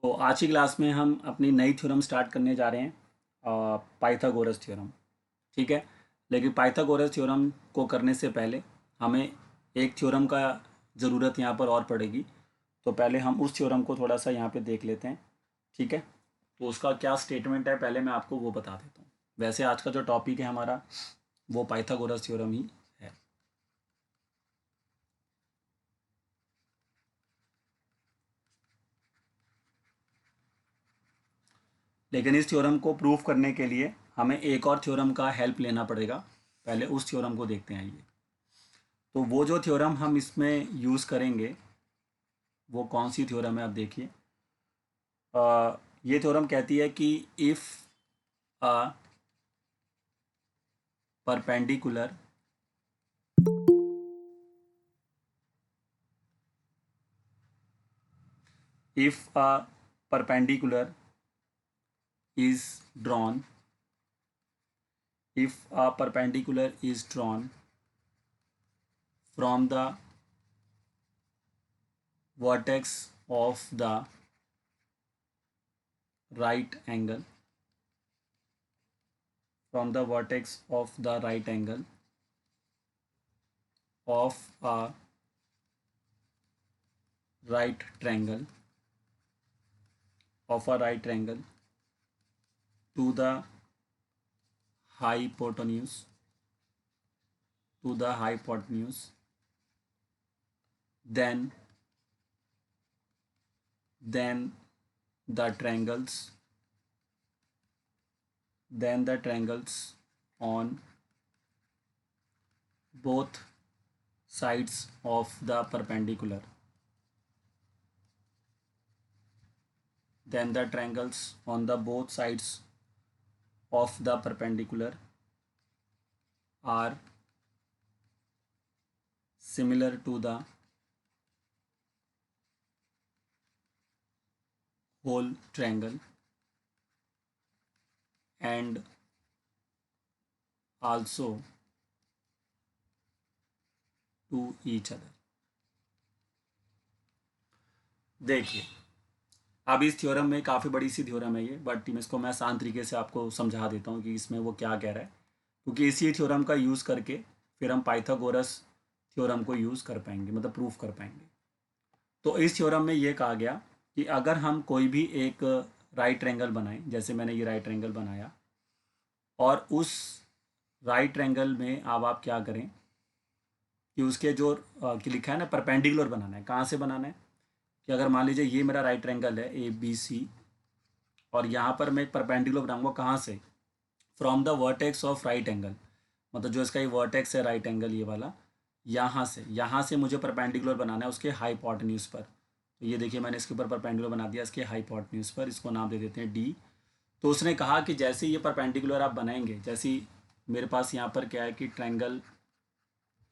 तो आज की क्लास में हम अपनी नई थ्योरम स्टार्ट करने जा रहे हैं, पाइथागोरस थ्योरम। ठीक है। लेकिन पाइथागोरस थ्योरम को करने से पहले हमें एक थ्योरम का ज़रूरत यहाँ पर और पड़ेगी। तो पहले हम उस थ्योरम को थोड़ा सा यहाँ पे देख लेते हैं। ठीक है। तो उसका क्या स्टेटमेंट है पहले मैं आपको वो बता देता हूँ। वैसे आज का जो टॉपिक है हमारा वो पाइथागोरस थ्योरम ही है। लेकिन इस थ्योरम को प्रूव करने के लिए हमें एक और थ्योरम का हेल्प लेना पड़ेगा। पहले उस थ्योरम को देखते हैं आइए। तो वो जो थ्योरम हम इसमें यूज़ करेंगे वो कौन सी थ्योरम है आप देखिए। ये थ्योरम कहती है कि if a perpendicular if a perpendicular is drawn if a perpendicular is drawn from the vertex of the right angle of a right triangle to the hypotenuse then the triangles on both sides of the perpendicular are similar to the whole triangle and also to each other। देखिए, अब इस theorem में काफ़ी बड़ी सी theorem है ये, but इसको मैं आसान तरीके से आपको समझा देता हूँ कि इसमें वो क्या कह रहा है, क्योंकि इसी थ्योरम का यूज़ करके फिर हम पाइथागोरस थ्योरम को यूज़ कर पाएंगे, मतलब प्रूफ कर पाएंगे। तो इस थ्योरम में ये कहा गया कि अगर हम कोई भी एक राइट ट्रायंगल बनाएं, जैसे मैंने ये राइट ट्रायंगल बनाया, और उस राइट ट्रायंगल में अब आप क्या करें कि उसके जो कि लिखा है ना परपेंडिकुलर बनाना है। कहाँ से बनाना है कि अगर मान लीजिए ये मेरा राइट ट्रायंगल है ABC, और यहाँ पर मैं एक परपेंडिकुलर बनाऊंगा। कहाँ से? From the vertex of right angle, मतलब जो इसका ये वर्टेक्स है राइट एंगल ये वाला, यहाँ से मुझे परपेंडिकुलर बनाना है उसके हाइपोटेन्यूज पर। तो ये देखिए मैंने इसके ऊपर परपेंडिकुलर बना दिया इसके हाइपोटेन्यूज पर, इसको नाम दे देते हैं D। तो उसने कहा कि जैसे ये परपेंडिकुलर आप बनाएंगे, जैसे मेरे पास यहाँ पर क्या है कि triangle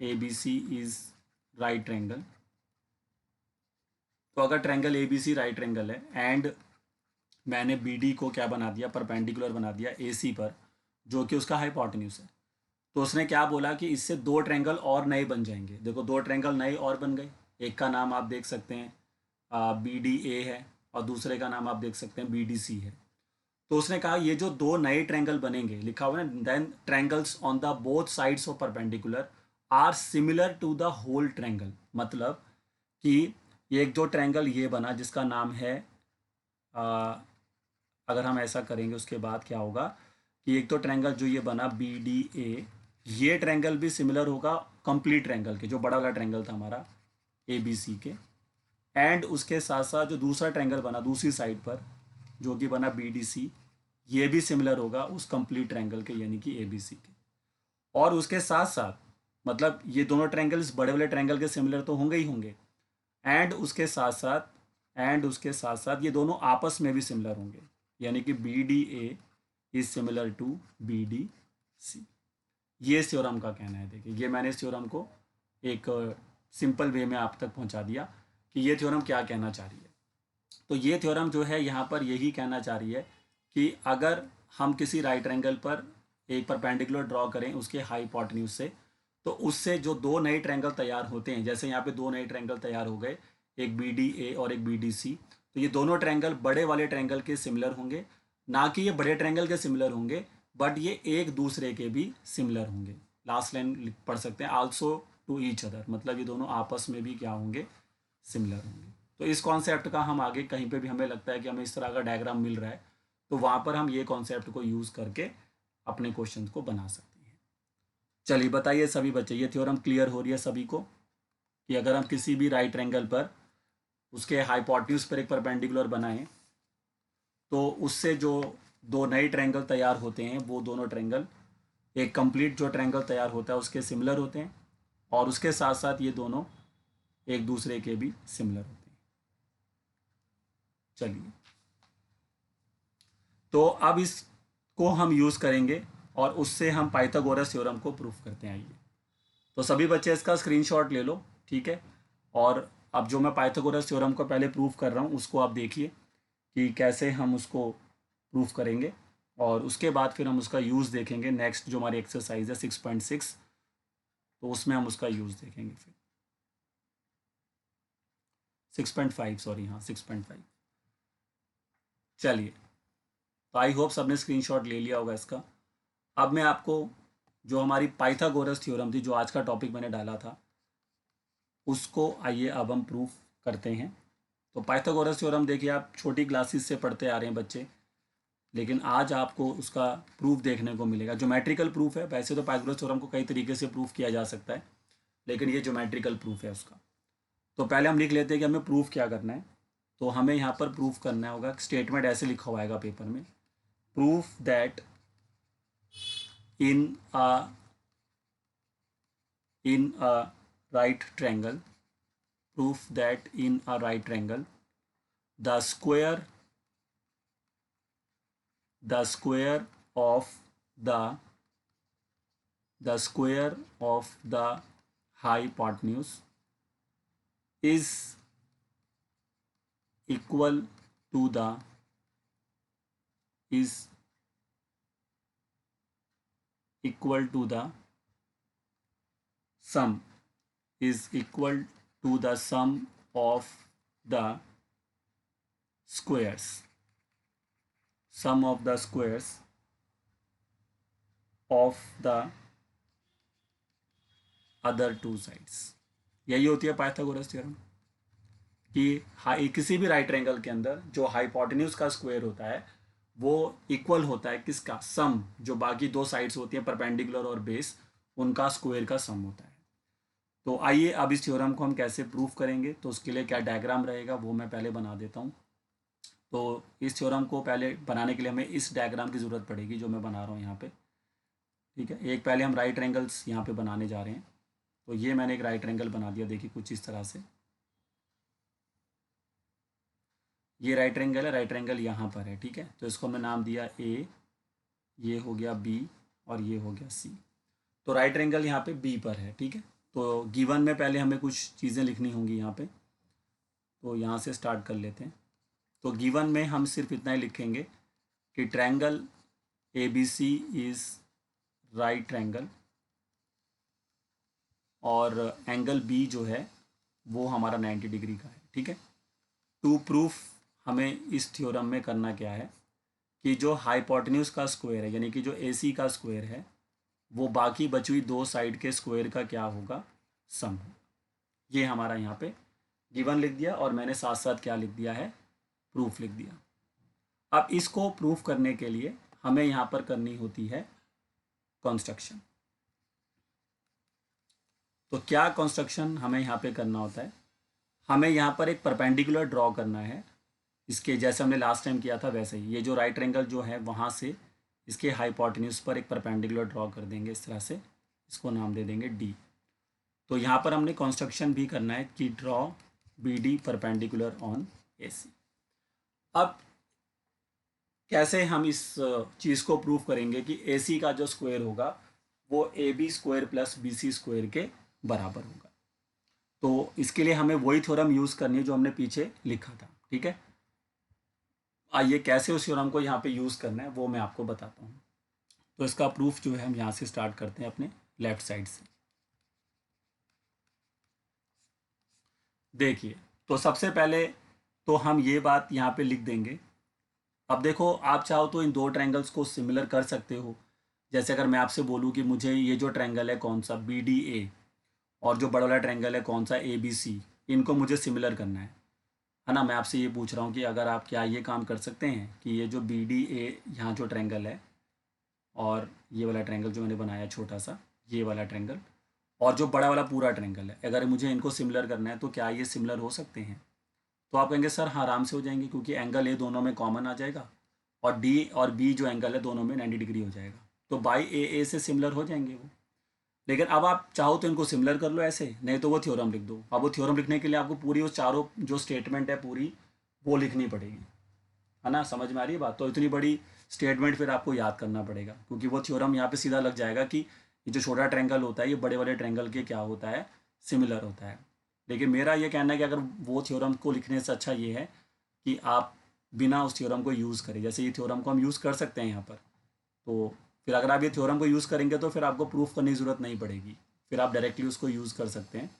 ABC is right triangle. तो अगर ट्रायंगल ABC राइट ट्रायंगल है एंड मैंने BD को क्या बना दिया, परपेंडिकुलर बना दिया AC पर, जो कि उसका हाइपोटेन्यूज है, तो उसने क्या बोला कि इससे दो ट्रायंगल और नए बन जाएंगे। देखो दो ट्रायंगल नए और बन गए। एक का नाम आप देख सकते हैं BDA है, और दूसरे का नाम आप देख सकते हैं BDC है। तो उसने कहा ये जो दो नए ट्रायंगल बनेंगे, लिखा हुआ है ना, then triangles on the both sides of perpendicular are similar to the whole triangle. मतलब कि एक जो ट्रायंगल ये बना जिसका नाम है अगर हम ऐसा करेंगे उसके बाद क्या होगा कि एक तो ट्रायंगल जो ये बना BDA, ये ट्रायंगल भी सिमिलर होगा कंप्लीट ट्रायंगल के, जो बड़ा वाला ट्रायंगल था हमारा ABC के। एंड उसके साथ साथ जो दूसरा ट्रायंगल बना दूसरी साइड पर जो कि बना BDC, ये भी सिमिलर होगा उस कंप्लीट ट्रायंगल के, यानी कि ABC के। और उसके साथ साथ मतलब ये दोनों ट्रायंगल इस बड़े वाले ट्रायंगल के सिमिलर तो होंगे ही होंगे, एंड उसके साथ साथ ये दोनों आपस में भी सिमिलर होंगे, यानी कि BDA is similar to BDC। ये इस थ्योरम का कहना है। देखिए ये मैंने इस थ्योरम को एक सिंपल वे में आप तक पहुंचा दिया कि ये थ्योरम क्या कहना चाह रही है। तो ये थ्योरम जो है यहाँ पर यही कहना चाह रही है कि अगर हम किसी राइट एंगल पर एक परपेंडिकुलर ड्रॉ करें उसके हाइपोटेन्यूज से, तो उससे जो दो नए ट्रायंगल तैयार होते हैं, जैसे यहाँ पे दो नए ट्रायंगल तैयार हो गए, एक BDA और एक BDC, तो ये दोनों ट्रायंगल बड़े वाले ट्रायंगल के सिमिलर होंगे, ना कि ये बड़े ट्रायंगल के सिमिलर होंगे, बट ये एक दूसरे के भी सिमिलर होंगे। लास्ट लाइन पढ़ सकते हैं, आल्सो टू ईच अदर, मतलब ये दोनों आपस में भी क्या होंगे, सिमिलर होंगे। तो इस कॉन्सेप्ट का हम आगे कहीं पे भी हमें लगता है कि हमें इस तरह का डायग्राम मिल रहा है, तो वहाँ पर हम ये कॉन्सेप्ट को यूज़ करके अपने क्वेश्चन को बना सकते हैं। चलिए बताइए सभी बच्चे, ये थ्योरम क्लियर हो रही है सभी को कि अगर हम किसी भी राइट एंगल पर उसके हाइपोटेन्यूज पर एक परपेंडिकुलर बनाएं तो उससे जो दो नए ट्रायंगल तैयार होते हैं वो दोनों ट्रायंगल एक कंप्लीट जो ट्रायंगल तैयार होता है उसके सिमिलर होते हैं, और उसके साथ साथ ये दोनों एक दूसरे के भी सिमिलर होते हैं। चलिए, तो अब इसको हम यूज़ करेंगे और उससे हम पाइथागोरस थ्योरम को प्रूफ करते हैं। आइए, तो सभी बच्चे इसका स्क्रीनशॉट ले लो, ठीक है। और अब जो मैं पाइथागोरस थ्योरम को पहले प्रूफ कर रहा हूँ उसको आप देखिए कि कैसे हम उसको प्रूफ करेंगे, और उसके बाद फिर हम उसका यूज़ देखेंगे। नेक्स्ट जो हमारी एक्सरसाइज है 6.6, तो उसमें हम उसका यूज़ देखेंगे फिर 6.5, सॉरी, हाँ 6.5। चलिए, तो आई होप सबने स्क्रीनशॉट ले लिया होगा इसका। अब मैं आपको जो हमारी पाइथागोरस थ्योरम थी, जो आज का टॉपिक मैंने डाला था, उसको आइए अब हम प्रूफ करते हैं। तो पाइथागोरस थ्योरम देखिए, आप छोटी क्लासेस से पढ़ते आ रहे हैं बच्चे, लेकिन आज आपको उसका प्रूफ देखने को मिलेगा। ज्योमेट्रिकल प्रूफ है, वैसे तो पाइथागोरस थ्योरम को कई तरीके से प्रूफ किया जा सकता है, लेकिन ये ज्योमेट्रिकल प्रूफ है उसका। तो पहले हम लिख लेते हैं कि हमें प्रूफ क्या करना है। तो हमें यहाँ पर प्रूफ करना होगा, स्टेटमेंट ऐसे लिखा हुआ आएगा पेपर में, proof that in a right triangle, proof that in a right triangle the square of the square of the hypotenuse is equal to the sum is equal to the sum of the squares of the other two sides. यही होती है Pythagoras theorem कि किसी भी right angle के अंदर जो hypotenuse का स्क्वायर होता है वो इक्वल होता है किसका, सम, जो बाकी दो साइड्स होती हैं परपेंडिकुलर और बेस, उनका स्क्वायर का सम होता है। तो आइए अब इस थ्योरम को हम कैसे प्रूफ करेंगे, तो उसके लिए क्या डायग्राम रहेगा वो मैं पहले बना देता हूँ। तो इस थ्योरम को पहले बनाने के लिए हमें इस डायग्राम की ज़रूरत पड़ेगी जो मैं बना रहा हूँ यहाँ पे, ठीक है। एक पहले हम राइट एंगल्स यहाँ पे बनाने जा रहे हैं। तो ये मैंने एक राइट एंगल बना दिया, देखिए कुछ इस तरह से। ये राइट एंगल है, राइट एंगल यहाँ पर है, ठीक है। तो इसको हमने नाम दिया ए, ये हो गया बी, और ये हो गया सी। तो राइट एंगल यहाँ पे बी पर है, ठीक है। तो गिवन में पहले हमें कुछ चीज़ें लिखनी होंगी यहाँ पे, तो यहाँ से स्टार्ट कर लेते हैं। तो गिवन में हम सिर्फ इतना ही लिखेंगे कि triangle A B C is right triangle, और एंगल बी जो है वो हमारा 90 डिग्री का है, ठीक है। टू प्रूफ हमें इस थ्योरम में करना क्या है कि जो हाइपोटेन्यूज का स्क्वायर है, यानी कि जो ए सी का स्क्वायर है, वो बाकी बची हुई दो साइड के स्क्वायर का क्या होगा, सम होगा। ये हमारा यहाँ पे गिवन लिख दिया, और मैंने साथ साथ क्या लिख दिया है, प्रूफ लिख दिया। अब इसको प्रूफ करने के लिए हमें यहाँ पर करनी होती है कंस्ट्रक्शन। तो क्या कंस्ट्रक्शन हमें यहाँ पे करना होता है, हमें यहाँ पर एक परपेंडिकुलर ड्रॉ करना है, इसके जैसे हमने लास्ट टाइम किया था वैसे ही। ये जो राइट एंगल जो है वहाँ से इसके हाइपोटेन्यूज पर एक परपेंडिकुलर ड्रॉ कर देंगे इस तरह से, इसको नाम दे देंगे डी। तो यहाँ पर हमने कंस्ट्रक्शन भी करना है कि draw B D perpendicular on A C. अब कैसे हम इस चीज़ को प्रूफ करेंगे कि ए सी का जो स्क्वायर होगा वो A B square plus B C square के बराबर होगा। तो इसके लिए हमें वही थ्योरम यूज़ करनी है जो हमने पीछे लिखा था, ठीक है। आइए कैसे उस थ्योरम को यहाँ पे यूज़ करना है वो मैं आपको बताता हूँ। तो इसका प्रूफ जो है हम यहाँ से स्टार्ट करते हैं अपने लेफ्ट साइड से। देखिए, तो सबसे पहले तो हम ये बात यहाँ पे लिख देंगे। अब देखो, आप चाहो तो इन दो ट्रायंगल्स को सिमिलर कर सकते हो। जैसे अगर मैं आपसे बोलूँ कि मुझे ये जो ट्रायंगल है कौन सा बी डी ए, और जो बड़ा वाला ट्रायंगल है कौन सा ए बी सी, इनको मुझे सिमिलर करना है ना। मैं आपसे ये पूछ रहा हूँ कि अगर आप क्या ये काम कर सकते हैं कि ये जो बी डी ए यहाँ जो ट्रायंगल है, और ये वाला ट्रायंगल जो मैंने बनाया छोटा सा, ये वाला ट्रायंगल, और जो बड़ा वाला पूरा ट्रायंगल है, अगर मुझे इनको सिमिलर करना है तो क्या ये सिमिलर हो सकते हैं? तो आप कहेंगे सर हाँ, आराम से हो जाएंगे, क्योंकि एंगल ए दोनों में कॉमन आ जाएगा, और डी और बी जो एंगल है दोनों में 90 डिग्री हो जाएगा, तो बाई ए से सिमिलर हो जाएंगे वो। लेकिन अब आप चाहो तो इनको सिमिलर कर लो ऐसे, नहीं तो वो थ्योरम लिख दो। अब वो थ्योरम लिखने के लिए आपको पूरी वो चारों जो स्टेटमेंट है पूरी वो लिखनी पड़ेगी, है ना। समझ में आ रही है बात? तो इतनी बड़ी स्टेटमेंट फिर आपको याद करना पड़ेगा, क्योंकि वो थ्योरम यहाँ पे सीधा लग जाएगा कि ये जो छोटा ट्रायंगल होता है ये बड़े वाले ट्रायंगल के क्या होता है, सिमिलर होता है। लेकिन मेरा ये कहना है कि अगर वो थ्योरम को लिखने से अच्छा ये है कि आप बिना उस थ्योरम को यूज़ करें, जैसे ये थ्योरम को हम यूज़ कर सकते हैं यहाँ पर, तो फिर अगर आप ये थ्योरम को यूज़ करेंगे तो फिर आपको प्रूफ करने की ज़रूरत नहीं पड़ेगी, फिर आप डायरेक्टली उसको यूज़ कर सकते हैं।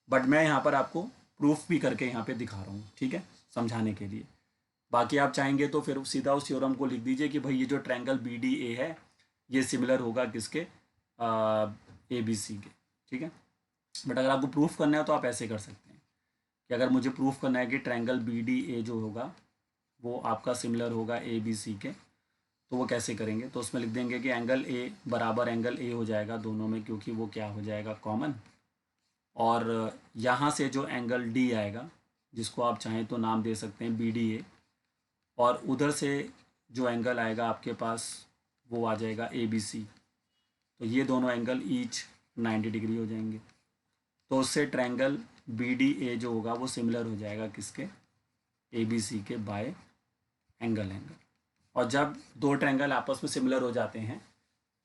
बट मैं यहाँ पर आपको प्रूफ भी करके यहाँ पे दिखा रहा हूँ, ठीक है, समझाने के लिए। बाकी आप चाहेंगे तो फिर सीधा उस थ्योरम को लिख दीजिए कि भाई ये जो ट्रायंगल बी डी ए है ये सिमिलर होगा किसके, ए बी सी के, ठीक है। बट अगर आपको प्रूफ करना है तो आप ऐसे कर सकते हैं कि अगर मुझे प्रूफ करना है कि ट्रायंगल बी डी ए जो होगा वो आपका सिमिलर होगा ए बी सी के, तो वो कैसे करेंगे? तो उसमें लिख देंगे कि एंगल ए बराबर एंगल ए हो जाएगा दोनों में, क्योंकि वो क्या हो जाएगा, कॉमन। और यहाँ से जो एंगल डी आएगा, जिसको आप चाहें तो नाम दे सकते हैं बी डी ए, और उधर से जो एंगल आएगा आपके पास वो आ जाएगा ए बी सी, तो ये दोनों एंगल ईच 90 डिग्री हो जाएंगे। तो उससे ट्रायंगल बी डी ए जो होगा वो सिमिलर हो जाएगा किसके, ए बी सी के, बाय एंगल। और जब दो ट्रायंगल आपस में सिमिलर हो जाते हैं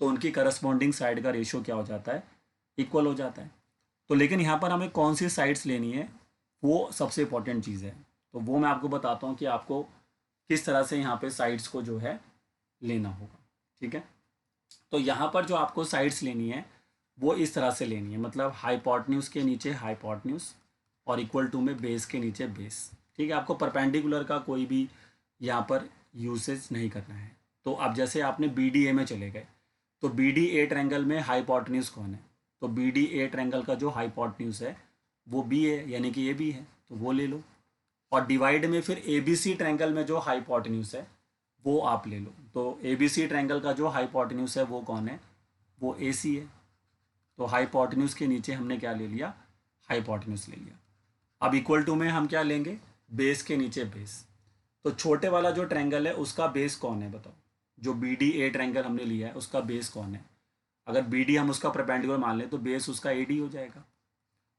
तो उनकी करस्पॉन्डिंग साइड का रेशियो क्या हो जाता है, इक्वल हो जाता है। तो लेकिन यहाँ पर हमें कौन सी साइड्स लेनी है वो सबसे इंपॉर्टेंट चीज़ है, तो वो मैं आपको बताता हूँ कि आपको किस तरह से यहाँ पे साइड्स को जो है लेना होगा, ठीक है। तो यहाँ पर जो आपको साइड्स लेनी है वो इस तरह से लेनी है, मतलब हाइपोटेन्यूज के नीचे हाइपोटेन्यूज और इक्वल टू में बेस के नीचे बेस, ठीक है। आपको परपेंडिकुलर का कोई भी यहाँ पर यूसेज नहीं करना है। तो अब जैसे आपने बी डी ए में चले गए, तो बी डी ए ट्रायंगल में हाइपोटेन्यूज कौन है, तो बी डी ए ट्रायंगल का जो हाइपोटेन्यूज है वो बी है, यानी कि ये बी है, तो वो ले लो। और डिवाइड में फिर ए बी सी ट्रायंगल में जो हाइपोटेन्यूज है वो आप ले लो। तो ए बी सी ट्रायंगल का जो हाइपोटेन्यूज है वो कौन है, वो ए सी है। तो हाइपोटेन्यूज के नीचे हमने क्या ले लिया, हाइपोटेन्यूज ले लिया। अब इक्वल टू में हम क्या लेंगे, बेस के नीचे बेस। तो छोटे वाला जो ट्रायंगल है उसका बेस कौन है बताओ, जो बी डी ए ट्रायंगल हमने लिया है उसका बेस कौन है? अगर बी डी हम उसका परपेंडिकुलर मान लें तो बेस उसका ए डी हो जाएगा,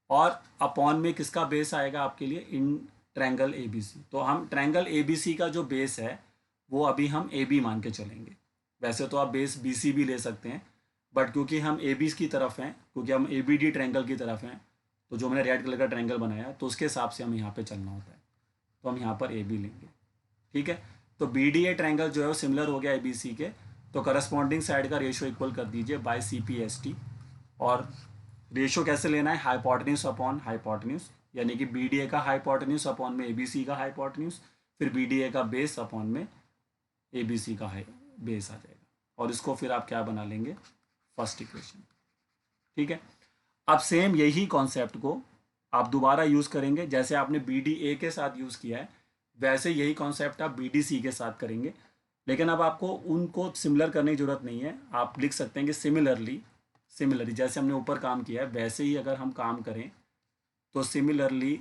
और अपॉन में किसका बेस आएगा आपके लिए, इन ट्रायंगल ए बी सी। तो हम ट्रायंगल ए बी सी का जो बेस है वो अभी हम ए बी मान के चलेंगे। वैसे तो आप बेस बी सी भी ले सकते हैं, बट क्योंकि हम ए बी की तरफ हैं, क्योंकि हम ए बी डी ट्रायंगल की तरफ हैं, तो जो मैंने रेड कलर का ट्रायंगल बनाया तो उसके हिसाब से हम यहाँ पे चलना होता है, तो हम यहाँ पर ए बी लेंगे, ठीक है। तो बी डी ए ट्रायंगल जो है वो सिमिलर हो गया ए बी सी के, तो करस्पॉन्डिंग साइड का रेशियो इक्वल कर दीजिए by C P S T. और रेशियो कैसे लेना है, हाइपोटेन्यूज अपॉन हाइपोटेन्यूज, यानी कि बी डी ए का हाइपोटेन्यूज अपॉन में ए बी सी का हाइपोटेन्यूज, फिर बी डी ए का बेस अपॉन में ए बी सी का बेस आ जाएगा, और इसको फिर आप क्या बना लेंगे, फर्स्ट इक्वेशन, ठीक है। अब सेम यही कॉन्सेप्ट को आप दोबारा यूज़ करेंगे, जैसे आपने बी डी ए के साथ यूज़ किया है वैसे यही कॉन्सेप्ट आप बी डी सी के साथ करेंगे। लेकिन अब आपको उनको सिमिलर करने की ज़रूरत नहीं है, आप लिख सकते हैं कि सिमिलरली जैसे हमने ऊपर काम किया है वैसे ही अगर हम काम करें तो सिमिलरली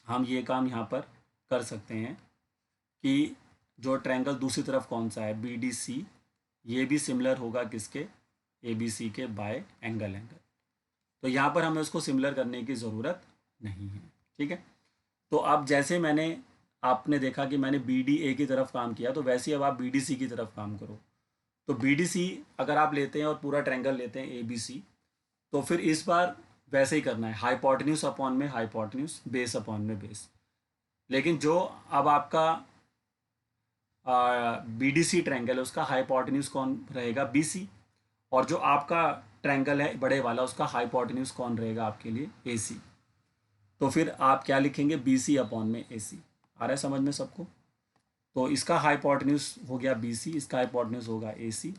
हम ये काम यहाँ पर कर सकते हैं कि जो ट्रायंगल दूसरी तरफ कौन सा है बी डी सी, ये भी सिमिलर होगा किसके, ए बी सी के, बाय एंगल। तो यहाँ पर हमें उसको सिमिलर करने की ज़रूरत नहीं है, ठीक है। तो अब जैसे मैंने आपने देखा कि मैंने बी डी ए की तरफ काम किया, तो वैसे ही अब आप बी डी सी की तरफ काम करो। तो बी डी सी अगर आप लेते हैं और पूरा ट्रायंगल लेते हैं ए बी सी, तो फिर इस बार वैसे ही करना है, हाइपोटेन्यूज अपॉन में हाइपोटेन्यूज, बेस अपॉन में बेस। लेकिन जो अब आपका बी डी सी ट्रायंगल है उसका हाइपोटेन्यूज कौन रहेगा, बी सी, और जो आपका ट्रायंगल है बड़े वाला उसका हाइपोटेन्यूज कौन रहेगा आपके लिए, ए सी। तो फिर आप क्या लिखेंगे, बी सी अपॉन में ए सी। आ रहा है समझ में सबको? तो इसका हाइपोटेन्यूज हो गया BC, इसका हाइपोटेन्यूज होगा AC।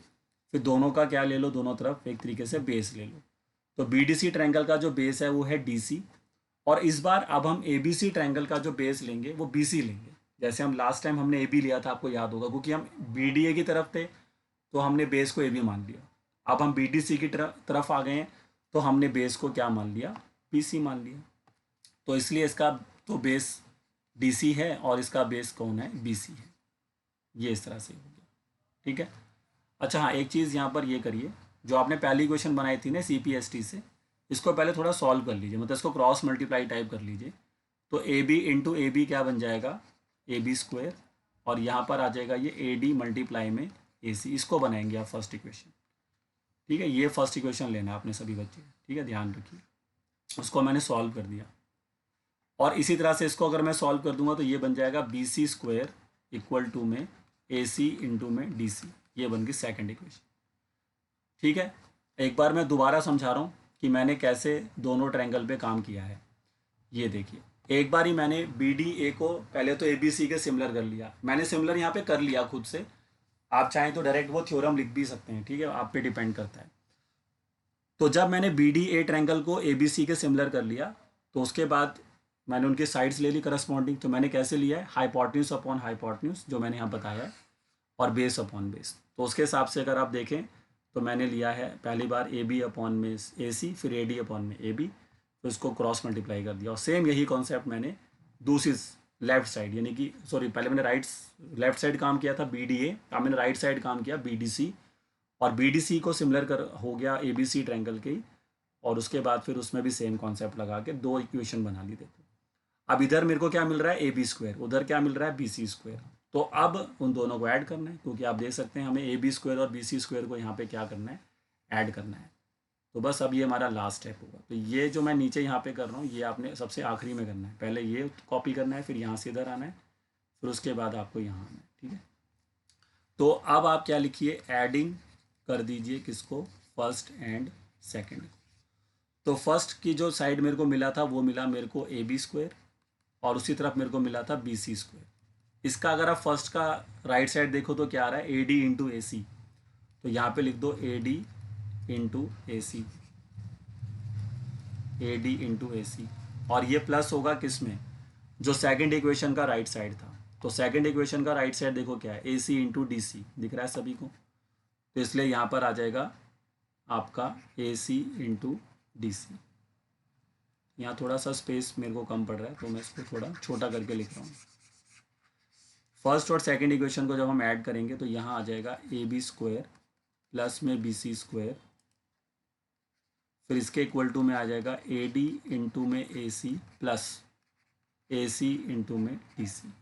फिर दोनों का क्या ले लो, दोनों तरफ एक तरीके से बेस ले लो। तो BDC ट्रायंगल का जो बेस है वो है DC, और इस बार अब हम ABC ट्रायंगल का जो बेस लेंगे वो BC लेंगे। जैसे हम लास्ट टाइम हमने AB लिया था, आपको याद होगा, क्योंकि हम BDA की तरफ थे तो हमने बेस को AB मान लिया। अब हम BDC की तरफ आ गए हैं तो हमने बेस को क्या मान लिया, BC मान लिया। तो इसलिए इसका तो बेस DC है और इसका बेस कौन है, BC है। ये इस तरह से हो गया, ठीक है। अच्छा हाँ, एक चीज़ यहाँ पर ये करिए, जो आपने पहली क्वेश्चन बनाई थी ना CPST से, इसको पहले थोड़ा सॉल्व कर लीजिए, मतलब इसको क्रॉस मल्टीप्लाई टाइप कर लीजिए। तो AB इंटू AB क्या बन जाएगा, AB स्क्वायर, और यहाँ पर आ जाएगा ये AD मल्टीप्लाई में AC। इसको बनाएंगे आप फर्स्ट इक्वेशन, ठीक है। ये फर्स्ट इक्वेशन लेना है आपने सभी बच्चे, ठीक है, ध्यान रखिए। उसको मैंने सॉल्व कर दिया, और इसी तरह से इसको अगर मैं सॉल्व कर दूंगा तो ये बन जाएगा BC स्क्वायर इक्वल टू में AC इंटू में DC। ये बन गई सेकेंड इक्वेशन, ठीक है। एक बार मैं दोबारा समझा रहा हूँ कि मैंने कैसे दोनों ट्रायंगल पे काम किया है। ये देखिए, एक बार ही मैंने BDA को पहले तो ABC के सिमिलर कर लिया। मैंने सिमिलर यहाँ पे कर लिया खुद से, आप चाहें तो डायरेक्ट वो थ्योरम लिख भी सकते हैं, ठीक है, आप पे डिपेंड करता है। तो जब मैंने BDA ट्रायंगल को ABC के सिमिलर कर लिया तो उसके बाद मैंने उनके साइड्स ले ली करस्पॉन्डिंग। तो मैंने कैसे लिया है, हाइपोटेन्यूज अपॉन हाइपोटेन्यूज, जो मैंने यहाँ बताया है, और बेस अपॉन बेस। तो उसके हिसाब से अगर आप देखें तो मैंने लिया है पहली बार AB अपॉन में AC, फिर AD अपॉन में AB, तो इसको क्रॉस मल्टीप्लाई कर दिया। और सेम यही कॉन्सेप्ट मैंने दूसरी लेफ्ट साइड, यानी कि सॉरी, पहले मैंने लेफ्ट साइड काम किया था BDA, अब मैंने राइट साइड काम किया BDC, और BDC को सिमिलर कर हो गया ABC ट्रायंगल के ही, और उसके बाद फिर उसमें भी सेम कॉन्सेप्ट लगा के दो इक्वेशन बना ली। देखो अब इधर मेरे को क्या मिल रहा है, AB स्क्वायर, उधर क्या मिल रहा है, BC स्क्वायर। तो अब उन दोनों को ऐड करना है, क्योंकि आप देख सकते हैं हमें AB स्क्वायर और BC स्क्वायर को यहाँ पे क्या करना है, ऐड करना है। तो बस अब ये हमारा लास्ट स्टेप होगा। तो ये जो मैं नीचे यहाँ पे कर रहा हूँ ये आपने सबसे आखिरी में करना है। पहले ये कॉपी करना है, फिर यहाँ से इधर आना है, फिर उसके बाद आपको यहाँ आना है, ठीक है। तो अब आप क्या लिखिए, एडिंग कर दीजिए किसको, फर्स्ट एंड सेकेंड को। तो फर्स्ट की जो साइड मेरे को मिला था वो मिला मेरे को AB स्क्वायर, और उसी तरफ मेरे को मिला था BC स्क्वायर। इसका अगर आप फर्स्ट का राइट साइड देखो तो क्या आ रहा है, AD इंटू AC। तो यहाँ पे लिख दो AD into AC, AD into AC, और ये प्लस होगा किस में, जो सेकंड इक्वेशन का राइट साइड था। तो सेकंड इक्वेशन का राइट साइड देखो क्या है, AC इंटू DC, दिख रहा है सभी को। तो इसलिए यहाँ पर आ जाएगा आपका AC इंटू DC। यहाँ थोड़ा सा स्पेस मेरे को कम पड़ रहा है तो मैं इसको थोड़ा छोटा करके लिख रहा हूँ। फर्स्ट और सेकंड इक्वेशन को जब हम ऐड करेंगे तो यहाँ आ जाएगा AB स्क्वायर प्लस में BC स्क्वायर, फिर इसके इक्वल टू में आ जाएगा AD इंटू में AC प्लस AC इंटू में DC।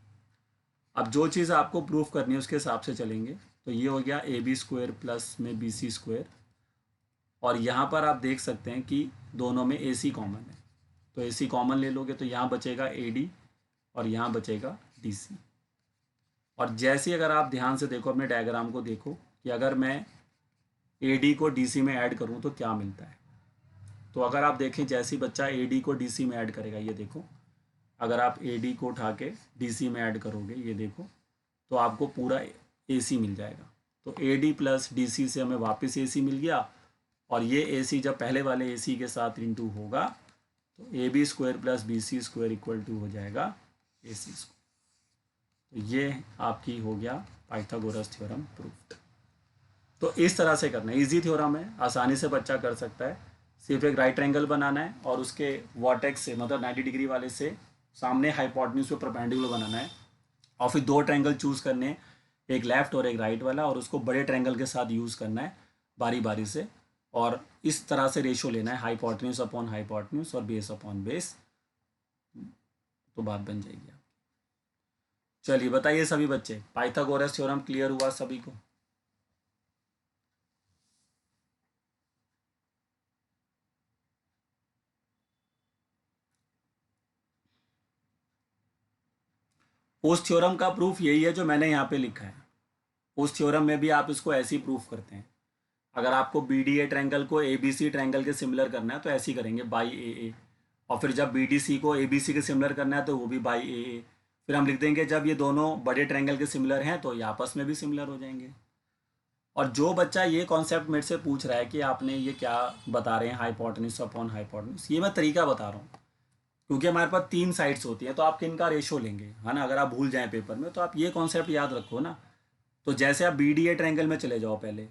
अब जो चीज़ आपको प्रूफ करनी है उसके हिसाब से चलेंगे। तो ये हो गया AB स्क्वायर प्लस में BC स्क्वायर, और यहाँ पर आप देख सकते हैं कि दोनों में AC कॉमन है, तो AC कॉमन ले लोगे तो यहाँ बचेगा AD और यहाँ बचेगा DC। और जैसे ही अगर आप ध्यान से देखो अपने डायग्राम को देखो कि अगर मैं AD को DC में ऐड करूँ तो क्या मिलता है। तो अगर आप देखें जैसे ही बच्चा AD को DC में ऐड करेगा, ये देखो, अगर आप AD को उठा के DC में ऐड करोगे, ये देखो, तो आपको पूरा AC मिल जाएगा। तो AD प्लस DC से हमें वापस AC मिल गया, और ये AC जब पहले वाले AC के साथ इंटू होगा तो AB square plus BC square equal to हो जाएगा AC स्क्वायर। तो ये आपकी हो गया पाइथागोरस थ्योरम प्रूफ्ड। तो इस तरह से करना है, इजी थ्योरम है, आसानी से बच्चा कर सकता है। सिर्फ एक राइट ट्रायंगल बनाना है और उसके वर्टेक्स से, मतलब 90 डिग्री वाले से सामने हाइपोटेन्यूज पे परपेंडिकुलर बनाना है, और फिर दो ट्रायंगल चूज करने हैं, एक लेफ्ट और एक राइट वाला, और उसको बड़े ट्रायंगल के साथ यूज़ करना है बारी बारी से, और इस तरह से रेशो लेना है, हाइपोटेन्यूज अपॉन हाइपोटेन्यूज और बेस अपॉन बेस, तो बात बन जाएगी आपकी। चलिए बताइए सभी बच्चे, पाइथागोरस थ्योरम क्लियर हुआ सभी को? उस थ्योरम का प्रूफ यही है जो मैंने यहाँ पे लिखा है। उस थ्योरम में भी आप इसको ऐसे ही प्रूफ करते हैं। अगर आपको BDA ट्रायंगल को ABC ट्रायंगल के सिमिलर करना है तो ऐसे ही करेंगे, बाई AA। और फिर जब BDC को ABC के सिमिलर करना है तो वो भी बाई AA। फिर हम लिख देंगे जब ये दोनों बड़े ट्रायंगल के सिमिलर हैं तो ये आपस में भी सिमिलर हो जाएंगे। और जो बच्चा ये कॉन्सेप्ट मेरे से पूछ रहा है कि आपने ये क्या बता रहे हैं हाइपोटेन्यूज अपॉन हाइपोटेन्यूज, ये मैं तरीका बता रहा हूँ। क्योंकि हमारे पास 3 साइड्स होती हैं तो आप किन का रेशो लेंगे, है ना। अगर आप भूल जाएं पेपर में तो आप ये कॉन्सेप्ट याद रखो ना। तो जैसे आप बी डी ए ट्रायंगल में चले जाओ, पहले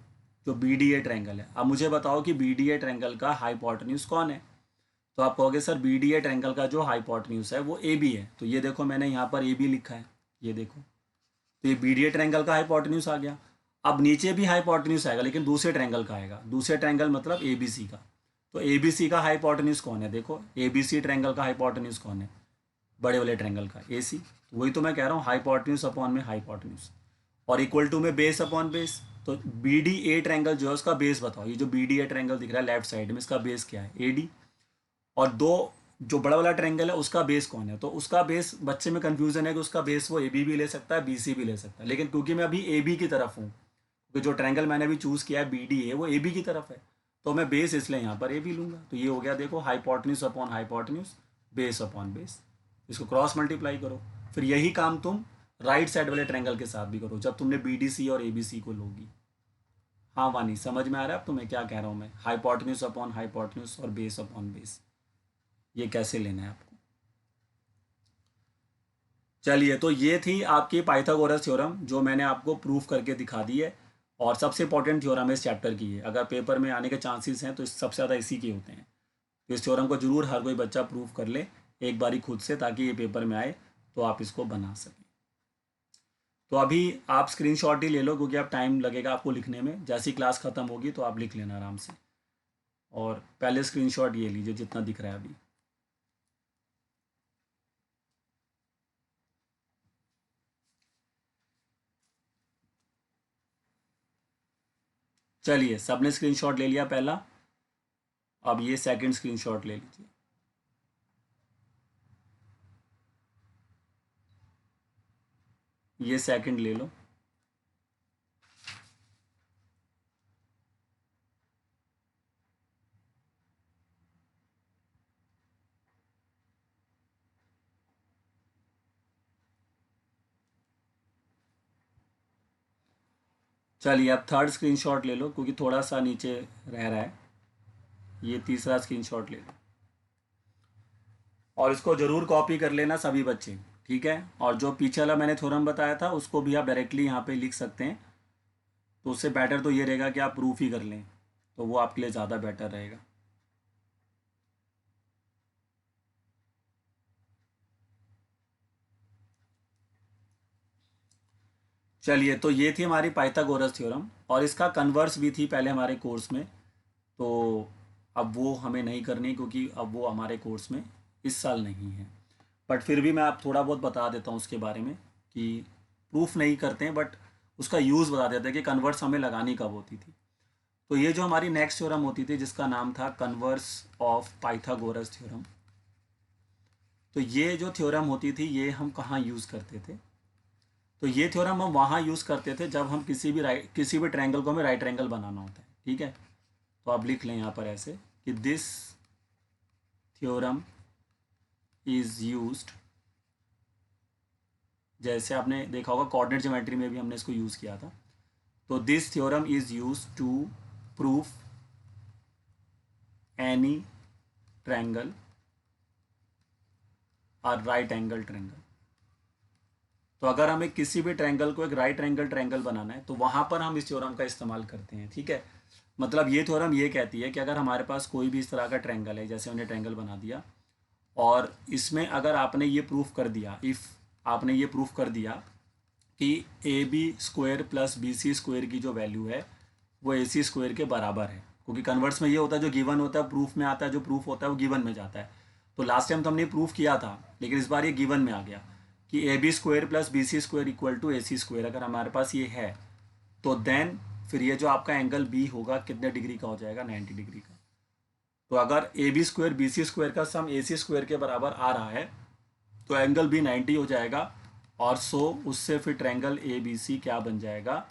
जो बी डी ए ट्रायंगल है, अब मुझे बताओ कि बी डी ए ट्रायंगल का हाइपोटेन्यूज कौन है। तो आप कहोगे sir B D A triangle का जो हाइपोटेन्यूज है वो ए बी है। तो ये देखो मैंने यहाँ पर ए बी लिखा है, ये देखो। तो ये बी डी ए ट्रायंगल का हाइपोटेन्यूज आ गया। अब नीचे भी हाइपोटेन्यूज आएगा लेकिन दूसरे ट्रायंगल का आएगा। दूसरे ट्रायंगल मतलब ए बी सी का। तो ए बी सी का हाइपोटेन्यूज कौन है, देखो ए बी सी ट्रायंगल का हाइपोटेन्यूज कौन है, बड़े वाले ट्रायंगल का ए सी। तो वही तो मैं कह रहा हूँ, हाइपोटेन्यूज अपॉन में हाइपोटेन्यूज और इक्वल टू में बेस अपॉन बेस। तो बी डी ए ट्रायंगल जो है उसका बेस बताओ। ये जो बी डी ए ट्रायंगल दिख रहा है लेफ्ट साइड में, इसका बेस क्या है, ए डी। और दो जो बड़ा वाला ट्रायंगल है उसका बेस कौन है, तो उसका बेस बच्चे में कंफ्यूजन है कि उसका बेस वो ए बी भी ले सकता है, बी सी भी ले सकता है। लेकिन क्योंकि मैं अभी ए बी की तरफ हूँ, क्योंकि जो ट्रायंगल मैंने अभी चूज़ किया है बी डी ए वो ए बी की तरफ है, तो मैं बेस इसलिए यहाँ पर ए बी लूँगा। तो ये हो गया देखो hypotenuse upon hypotenuse, base upon base. इसको क्रॉस मल्टीप्लाई करो। फिर यही काम तुम राइट साइड वाले ट्रायंगल के साथ भी करो जब तुमने बी डी सी और ए बी सी को लोगी। हाँ वानी, समझ में आ रहा है अब तुम्हें क्या कह रहा हूँ मैं, हाइपोटेन्यूज अपॉन हाइपोटेन्यूज और बेस अपॉन बेस, ये कैसे लेना है आपको। चलिए, तो ये थी आपकी पाइथागोरस थ्योरम जो मैंने आपको प्रूफ करके दिखा दी है। और सबसे इंपॉर्टेंट थ्योरम है इस चैप्टर की है, अगर पेपर में आने के चांसेस हैं तो सबसे ज़्यादा इसी के होते हैं। तो इस थ्योरम को जरूर हर कोई बच्चा प्रूफ कर ले एक बारी खुद से, ताकि ये पेपर में आए तो आप इसको बना सकें। तो अभी आप स्क्रीनशॉट ही ले लो क्योंकि अब टाइम लगेगा आपको लिखने में। जैसी क्लास ख़त्म होगी तो आप लिख लेना आराम से। और पहले स्क्रीनशॉट ये लीजिए जितना दिख रहा है अभी। चलिए, सबने स्क्रीनशॉट ले लिया पहला। अब ये सेकंड स्क्रीनशॉट ले लीजिए। ये सेकंड ले लो। चलिए, अब थर्ड स्क्रीनशॉट ले लो क्योंकि थोड़ा सा नीचे रह रहा है। ये तीसरा स्क्रीनशॉट ले लो और इसको ज़रूर कॉपी कर लेना सभी बच्चे, ठीक है। और जो पीछे वाला मैंने थ्योरम बताया था उसको भी आप डायरेक्टली यहाँ पे लिख सकते हैं। तो उससे बेटर तो ये रहेगा कि आप प्रूफ ही कर लें, तो वो आपके लिए ज़्यादा बेटर रहेगा। चलिए, तो ये थी हमारी पाइथागोरस थ्योरम और इसका कन्वर्स भी थी पहले हमारे कोर्स में। तो अब वो हमें नहीं करनी क्योंकि अब वो हमारे कोर्स में इस साल नहीं है। बट फिर भी मैं आप थोड़ा बहुत बता देता हूँ उसके बारे में कि प्रूफ नहीं करते हैं बट उसका यूज़ बता देते हैं कि कन्वर्स हमें लगानी कब होती थी। तो ये जो हमारी नेक्स्ट थ्योरम होती थी जिसका नाम था कन्वर्स ऑफ पाइथागोरस थ्योरम। तो ये जो थ्योरम होती थी ये हम कहाँ यूज़ करते थे, तो ये थ्योरम हम वहाँ यूज़ करते थे जब हम किसी भी ट्रायंगल को हमें राइट ट्रायंगल बनाना होता है, ठीक है। तो आप लिख लें यहाँ पर ऐसे कि दिस थ्योरम इज़ यूज्ड, जैसे आपने देखा होगा कोऑर्डिनेट ज्योमेट्री में भी हमने इसको यूज़ किया था। तो this theorem is use to proof any triangle और राइट एंगल ट्रायंगल। तो अगर हमें किसी भी ट्रायंगल को एक राइट एंगल ट्रायंगल बनाना है तो वहाँ पर हम इस थ्योरम का इस्तेमाल करते हैं, ठीक है। मतलब ये थ्योरम ये कहती है कि अगर हमारे पास कोई भी इस तरह का ट्रायंगल है, जैसे हमने ट्रायंगल बना दिया और इसमें अगर आपने ये प्रूफ कर दिया, इफ़ आपने ये प्रूफ कर दिया कि A B square plus B C square की जो वैल्यू है वो ए सी स्क्वायर के बराबर है, क्योंकि कन्वर्ट्स में ये होता है जो गिवन होता है प्रूफ में आता है, जो प्रूफ होता है वो गिवन में जाता है। तो लास्ट टाइम तो हमने प्रूफ किया था लेकिन इस बार ये गिवन में आ गया कि A B square plus B C square equal to A C square. अगर हमारे पास ये है तो देन फिर ये जो आपका एंगल बी होगा कितने डिग्री का हो जाएगा, 90 डिग्री का। तो अगर A B square B C square का सम ए सी स्क्वायर के बराबर आ रहा है तो एंगल बी 90 हो जाएगा और सो उससे फिर ट्रायंगल ए बी सी क्या बन जाएगा,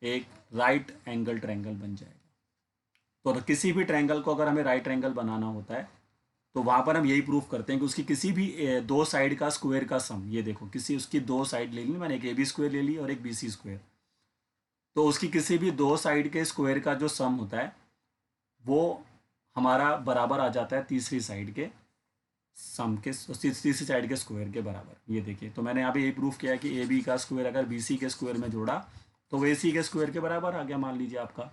एक राइट एंगल ट्रायंगल बन जाएगा। तो किसी भी ट्रायंगल को अगर हमें राइट ट्रायंगल बनाना होता है तो वहाँ पर हम यही प्रूफ करते हैं कि उसकी किसी भी दो साइड का स्क्वायर का सम, ये देखो किसी उसकी दो साइड ले ली मैंने, एक ए बी स्क्वायर ले ली और एक बी सी स्क्वायर, तो उसकी किसी भी दो साइड के स्क्वायर का जो सम होता है वो हमारा बराबर आ जाता है तीसरी साइड के सम के, तीसरी साइड के स्क्वायर के बराबर। ये देखिए, तो मैंने यहाँ पे यही प्रूफ किया है कि ए बी का स्क्वायर अगर बी सी के स्क्वायर में जोड़ा तो वो ए सी के स्क्वायर के बराबर आ गया, मान लीजिए आपका।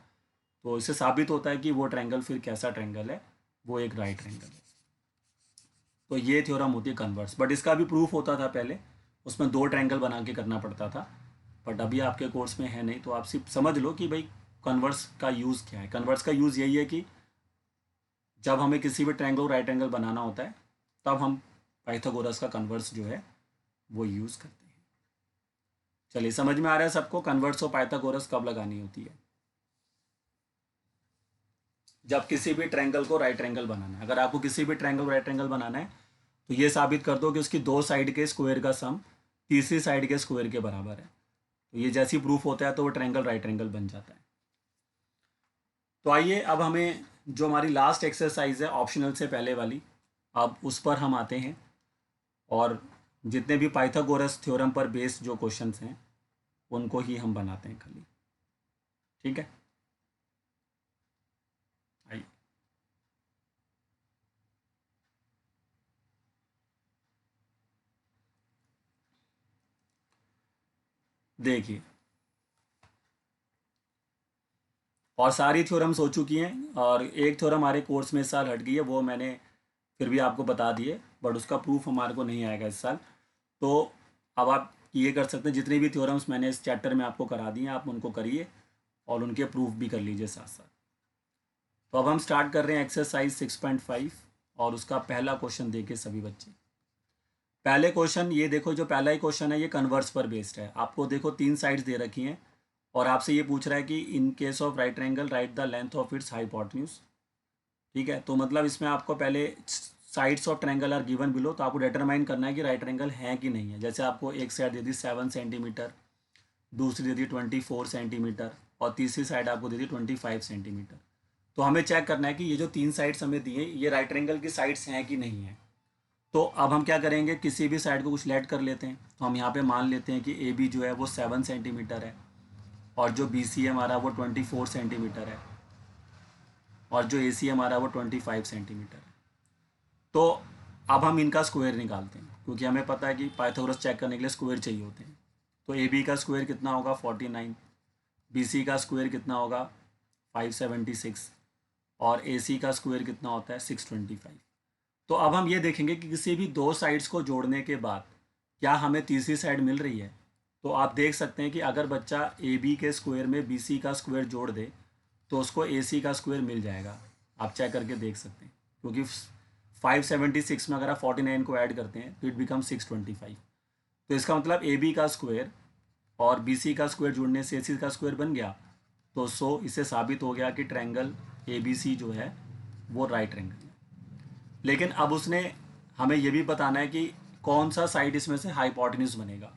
तो इससे साबित होता है कि वो ट्रायंगल फिर कैसा ट्रायंगल है, वो एक राइट ट्रायंगल है। तो ये थ्योरम होती है कन्वर्स, बट इसका भी प्रूफ होता था पहले, उसमें दो ट्रायंगल बना के करना पड़ता था, बट अभी आपके कोर्स में है नहीं। तो आप सिर्फ समझ लो कि भाई कन्वर्स का यूज़ क्या है। कन्वर्स का यूज़ यही है कि जब हमें किसी भी ट्रायंगल राइट एंगल बनाना होता है तब हम पाइथागोरस का कन्वर्स जो है वो यूज़ करते हैं। चलिए, समझ में आ रहा है सबको कन्वर्स और पाइथागोरस कब लगानी होती है? जब किसी भी ट्रायंगल को राइट एंगल बनाना है। अगर आपको किसी भी ट्रायंगल राइट एंगल बनाना है तो ये साबित कर दो कि उसकी दो साइड के स्क्वायर का सम तीसरी साइड के स्क्वायर के बराबर है। तो ये जैसी प्रूफ होता है तो वो ट्रायंगल राइट एंगल बन जाता है। तो आइए अब हमें जो हमारी लास्ट एक्सरसाइज है ऑप्शनल से पहले वाली, अब उस पर हम आते हैं और जितने भी पाइथागोरस थ्योरम पर बेस्ड जो क्वेश्चंस हैं उनको ही हम बनाते हैं खाली। ठीक है, आइए। देखिए, और सारी थ्योरम्स हो चुकी हैं और एक थ्योरम हमारे कोर्स में इस साल हट गई है, वो मैंने फिर भी आपको बता दिए, बट उसका प्रूफ हमारे को नहीं आएगा इस साल। तो अब आप ये कर सकते हैं, जितनी भी थ्योरम्स मैंने इस चैप्टर में आपको करा दिए आप उनको करिए और उनके प्रूफ भी कर लीजिए साथ साथ। तो अब हम स्टार्ट कर रहे हैं एक्सरसाइज 6.5 और उसका पहला क्वेश्चन देखिए सभी बच्चे। पहले क्वेश्चन ये देखो, जो पहला ही क्वेश्चन है ये कन्वर्स पर बेस्ड है। आपको देखो तीन साइड्स दे रखी हैं और आपसे ये पूछ रहा है कि in case of right triangle write the length of its hypotenuse. ठीक है, तो मतलब इसमें आपको पहले sides of triangle are given below, तो आपको डिटरमाइन करना है कि राइट ट्रायंगल है कि नहीं है। जैसे आपको एक साइड दे दी 7 सेंटीमीटर, दूसरी दे दी 24 सेंटीमीटर और तीसरी साइड आपको दे दी 25 सेंटीमीटर। तो हमें चेक करना है कि ये जो तीन साइड्स हमें दिए ये राइट ट्रायंगल की साइड्स हैं कि नहीं है। तो अब हम क्या करेंगे, किसी भी साइड को कुछ लेट कर लेते हैं। तो हम यहाँ पे मान लेते हैं कि ए बी जो है वो 7 सेंटीमीटर है और जो बी सी है हमारा वो 24 सेंटीमीटर है और जो ए सी है हमारा वो 25 सेंटीमीटर है। तो अब हम इनका स्क्वायर निकालते हैं क्योंकि हमें पता है कि पाइथागोरस चेक करने के लिए स्क्वायर चाहिए होते हैं। तो ए बी का स्क्वायर कितना होगा 49, बी सी का स्क्वायर कितना होगा 576 और ए सी का स्क्वायर कितना होता है 625। तो अब हम ये देखेंगे कि किसी भी दो साइड्स को जोड़ने के बाद क्या हमें तीसरी साइड मिल रही है। तो आप देख सकते हैं कि अगर बच्चा ए बी के स्क्वायर में बी सी का स्क्वायर जोड़ दे तो उसको ए सी का स्क्वायर मिल जाएगा। आप चेक करके देख सकते हैं क्योंकि 576 में अगर आप 49 को ऐड करते हैं तो इट बिकम 625। तो इसका मतलब ए बी का स्क्वायर और बी सी का स्क्वायर जुड़ने से ए सी का स्क्वायर बन गया। तो सो इससे साबित हो गया कि ट्रायंगल ए बी सी जो है वो राइट ट्रायंगल है। लेकिन अब उसने हमें ये भी बताना है कि कौन सा साइड इसमें से हाइपोटेन्यूज बनेगा।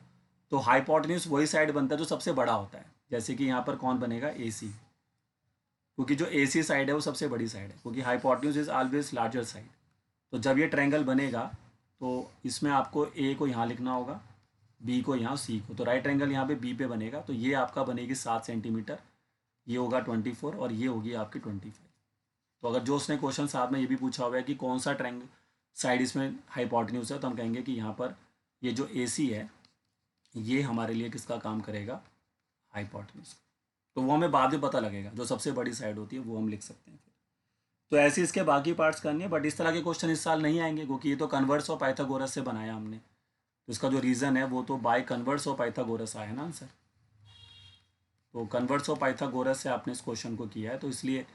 तो हाइपोटेन्यूज वही साइड बनता है जो सबसे बड़ा होता है। जैसे कि यहाँ पर कौन बनेगा ए सी, क्योंकि जो ए सी साइड है वो सबसे बड़ी साइड है क्योंकि hypotenuse is always larger side. तो जब ये ट्रायंगल बनेगा तो इसमें आपको ए को यहाँ लिखना होगा, बी को यहाँ, सी को। तो राइट ट्रायंगल यहाँ पे बी पे बनेगा तो ये आपका बनेगी 7 सेंटीमीटर, ये होगा 24 और ये होगी आपकी 25। तो अगर जो उसने क्वेश्चन साथ में ये भी पूछा हुआ है कि कौन सा ट्रायंगल साइड इसमें हाइपोटेन्यूज है, तो हम कहेंगे कि यहाँ पर ये जो ए सी है ये हमारे लिए किसका काम करेगा, हाइपोटेन्यूज। तो वो हमें बाद में पता लगेगा, जो सबसे बड़ी साइड होती है वो हम लिख सकते हैं फिर। तो ऐसे इसके बाकी पार्ट्स करनी है, बट इस तरह के क्वेश्चन इस साल नहीं आएंगे क्योंकि ये तो कन्वर्स और पाइथागोरस से बनाया हमने। तो इसका जो रीज़न है वो तो बाय कन्वर्स और पाइथागोरस आया ना आंसर। तो कन्वर्स और पाइथागोरस से आपने इस क्वेश्चन को किया है, तो इसलिए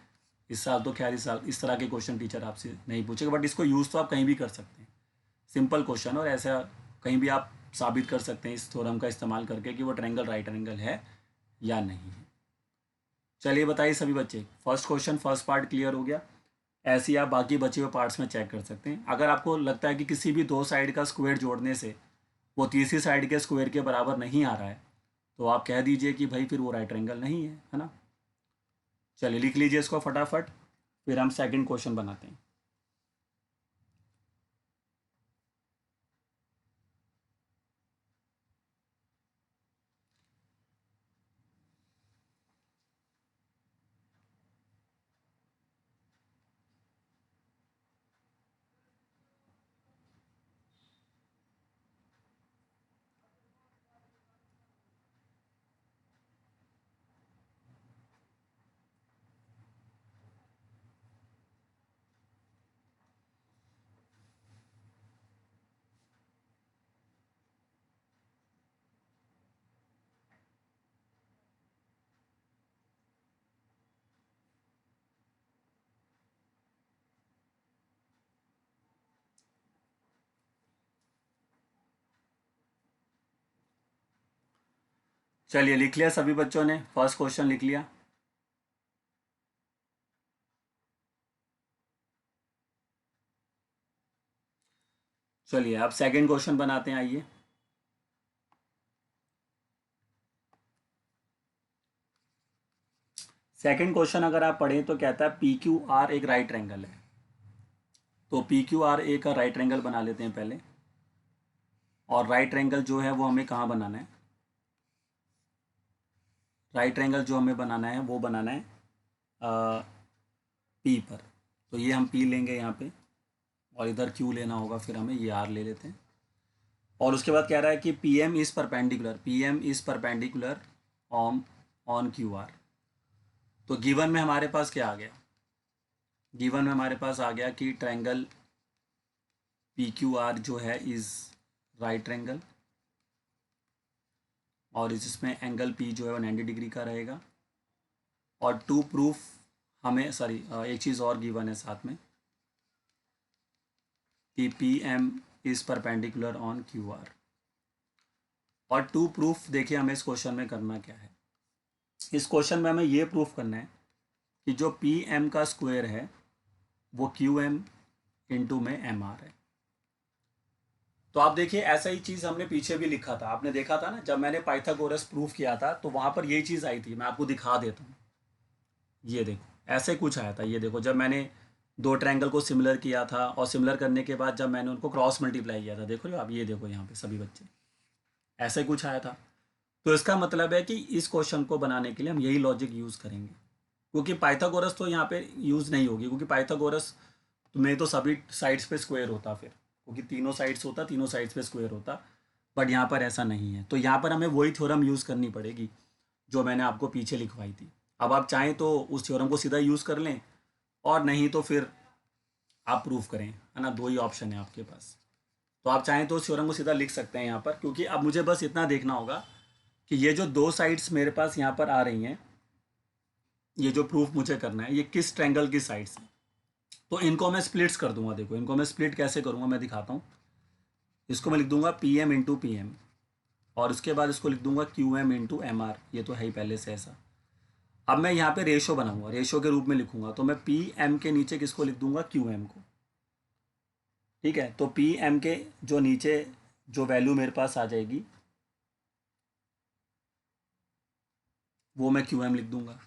इस साल तो खैर इस साल इस तरह के क्वेश्चन टीचर आपसे नहीं पूछेगा, बट इसको यूज़ तो आप कहीं भी कर सकते हैं। सिंपल क्वेश्चन और ऐसा कहीं भी आप साबित कर सकते हैं इस थ्योरम का इस्तेमाल करके कि वो ट्रायंगल राइट एंगल है या नहीं है। चलिए बताइए सभी बच्चे, first question first part clear हो गया। ऐसे ही आप बाकी बचे हुए पार्ट्स में चेक कर सकते हैं। अगर आपको लगता है कि किसी भी दो साइड का स्क्वायर जोड़ने से वो तीसरी साइड के स्क्वायर के बराबर नहीं आ रहा है तो आप कह दीजिए कि भाई फिर वो राइट एंगल नहीं है ना। चलिए लिख लीजिए इसको फटाफट, फिर हम सेकंड क्वेश्चन बनाते हैं। चलिए लिख लिया सभी बच्चों ने, फर्स्ट क्वेश्चन लिख लिया। चलिए अब सेकंड क्वेश्चन बनाते हैं, आइए। सेकंड क्वेश्चन अगर आप पढ़ें तो कहता है पी क्यू आर एक राइट एंगल है। तो पी क्यू आर एक राइट एंगल बना लेते हैं पहले। और राइट एंगल जो है वो हमें कहाँ बनाना है? राइट एंगल जो हमें बनाना है वो बनाना है पी पर। तो ये हम पी लेंगे यहाँ पे, और इधर क्यू लेना होगा, फिर हमें ये आर ले लेते हैं। और उसके बाद कह रहा है कि P M is perpendicular, P M is perpendicular on on Q R. तो गिवन में हमारे पास क्या आ गया? गिवन में हमारे पास आ गया कि ट्रायंगल पी क्यू आर जो है इज़ राइट एंगल, और इसमें एंगल पी जो है वो 90 डिग्री का रहेगा। और टू प्रूफ हमें, सॉरी एक चीज़ और गिवन है साथ में, कि P M is perpendicular on Q R. और टू प्रूफ देखिए हमें इस क्वेश्चन में करना क्या है। इस क्वेश्चन में हमें ये प्रूफ करना है कि जो पी एम का स्क्वायर है वो क्यू एम इंटू में एम आर है। तो आप देखिए ऐसा ही चीज़ हमने पीछे भी लिखा था, आपने देखा था ना, जब मैंने पाइथागोरस प्रूफ किया था तो वहाँ पर यही चीज़ आई थी। मैं आपको दिखा देता हूँ, ये देखो ऐसे कुछ आया था। ये देखो जब मैंने दो ट्रायंगल को सिमिलर किया था, और सिमिलर करने के बाद जब मैंने उनको क्रॉस मल्टीप्लाई किया था, देखो आप, ये देखो यहाँ पे सभी बच्चे, ऐसे कुछ आया था। तो इसका मतलब है कि इस क्वेश्चन को बनाने के लिए हम यही लॉजिक यूज़ करेंगे, क्योंकि पाइथागोरस तो यहाँ पे यूज़ नहीं होगी, क्योंकि पाइथागोरस में तो सभी साइड्स पे स्क्वायर होता, फिर क्योंकि तीनों साइड्स होता, तीनों साइड्स पे स्क्वायर होता। बट यहाँ पर ऐसा नहीं है, तो यहाँ पर हमें वही थ्योरम यूज़ करनी पड़ेगी जो मैंने आपको पीछे लिखवाई थी। अब आप चाहें तो उस थ्योरम को सीधा यूज़ कर लें, और नहीं तो फिर आप प्रूफ करें, है ना, दो ही ऑप्शन है आपके पास। तो आप चाहें तो उस थ्योरम को सीधा लिख सकते हैं यहाँ पर, क्योंकि अब मुझे बस इतना देखना होगा कि ये जो दो साइड्स मेरे पास यहाँ पर आ रही हैं, ये जो प्रूफ मुझे करना है, ये किस ट्रायंगल की साइड्स हैं। तो इनको मैं स्प्लिट्स कर दूंगा। देखो इनको मैं स्प्लिट कैसे करूँगा मैं दिखाता हूँ। इसको मैं लिख दूंगा P M into P M, और उसके बाद इसको लिख दूंगा Q M into M R. ये तो है ही पहले से ऐसा। अब मैं यहाँ पे रेशो बनाऊंगा, रेशो के रूप में लिखूंगा, तो मैं पी एम के नीचे किसको लिख दूंगा? क्यू एम को। ठीक है, तो पी एम के जो नीचे जो वैल्यू मेरे पास आ जाएगी वो मैं क्यू एम लिख दूंगा,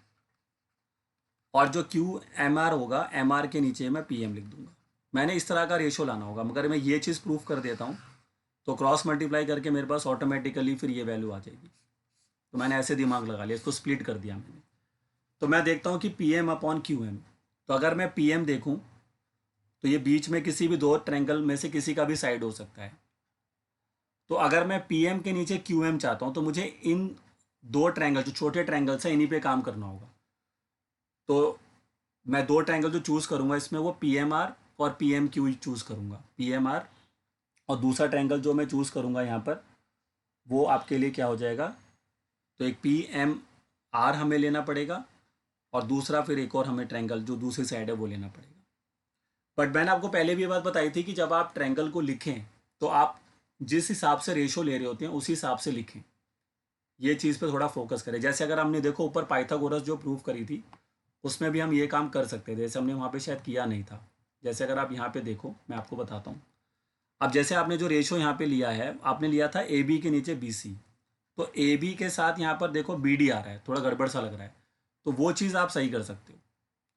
और जो क्यू एम आर होगा, एम आर के नीचे मैं पी एम लिख दूंगा। मैंने इस तरह का रेशो लाना होगा, मगर मैं ये चीज़ प्रूफ कर देता हूँ तो क्रॉस मल्टीप्लाई करके मेरे पास ऑटोमेटिकली फिर ये वैल्यू आ जाएगी। तो मैंने ऐसे दिमाग लगा लिया, इसको स्प्लिट कर दिया मैंने। तो मैं देखता हूँ कि P M upon Q M. तो अगर मैं पी एम देखूँ तो ये बीच में किसी भी दो ट्रायंगल में से किसी का भी साइड हो सकता है। तो अगर मैं पी एम के नीचे क्यू एम चाहता हूँ तो मुझे इन दो ट्रायंगल, जो छोटे ट्रायंगल्स हैं, इन्हीं पे काम करना होगा। तो मैं दो ट्रायंगल जो चूज़ करूँगा इसमें वो पी एम आर और पी एम क्यू चूज़ करूँगा, पी एम आर। और दूसरा ट्रायंगल जो मैं चूज़ करूँगा यहाँ पर, वो आपके लिए क्या हो जाएगा? तो एक पी एम आर हमें लेना पड़ेगा, और दूसरा फिर एक और हमें ट्रायंगल जो दूसरी साइड है वो लेना पड़ेगा। बट मैंने आपको पहले भी ये बात बताई थी कि जब आप ट्रायंगल को लिखें तो आप जिस हिसाब से रेशो ले रहे होते हैं उसी हिसाब से लिखें। ये चीज़ पे थोड़ा फोकस करें। जैसे अगर हमने देखो ऊपर पाइथागोरस जो प्रूफ करी थी, उसमें भी हम ये काम कर सकते थे, जैसे हमने वहाँ पे शायद किया नहीं था। जैसे अगर आप यहाँ पे देखो, मैं आपको बताता हूँ। अब जैसे आपने जो रेशो यहाँ पे लिया है, आपने लिया था ए बी के नीचे बी सी। तो ए बी के साथ यहाँ पर देखो बी डी आ रहा है, थोड़ा गड़बड़ सा लग रहा है। तो वो चीज़ आप सही कर सकते हो,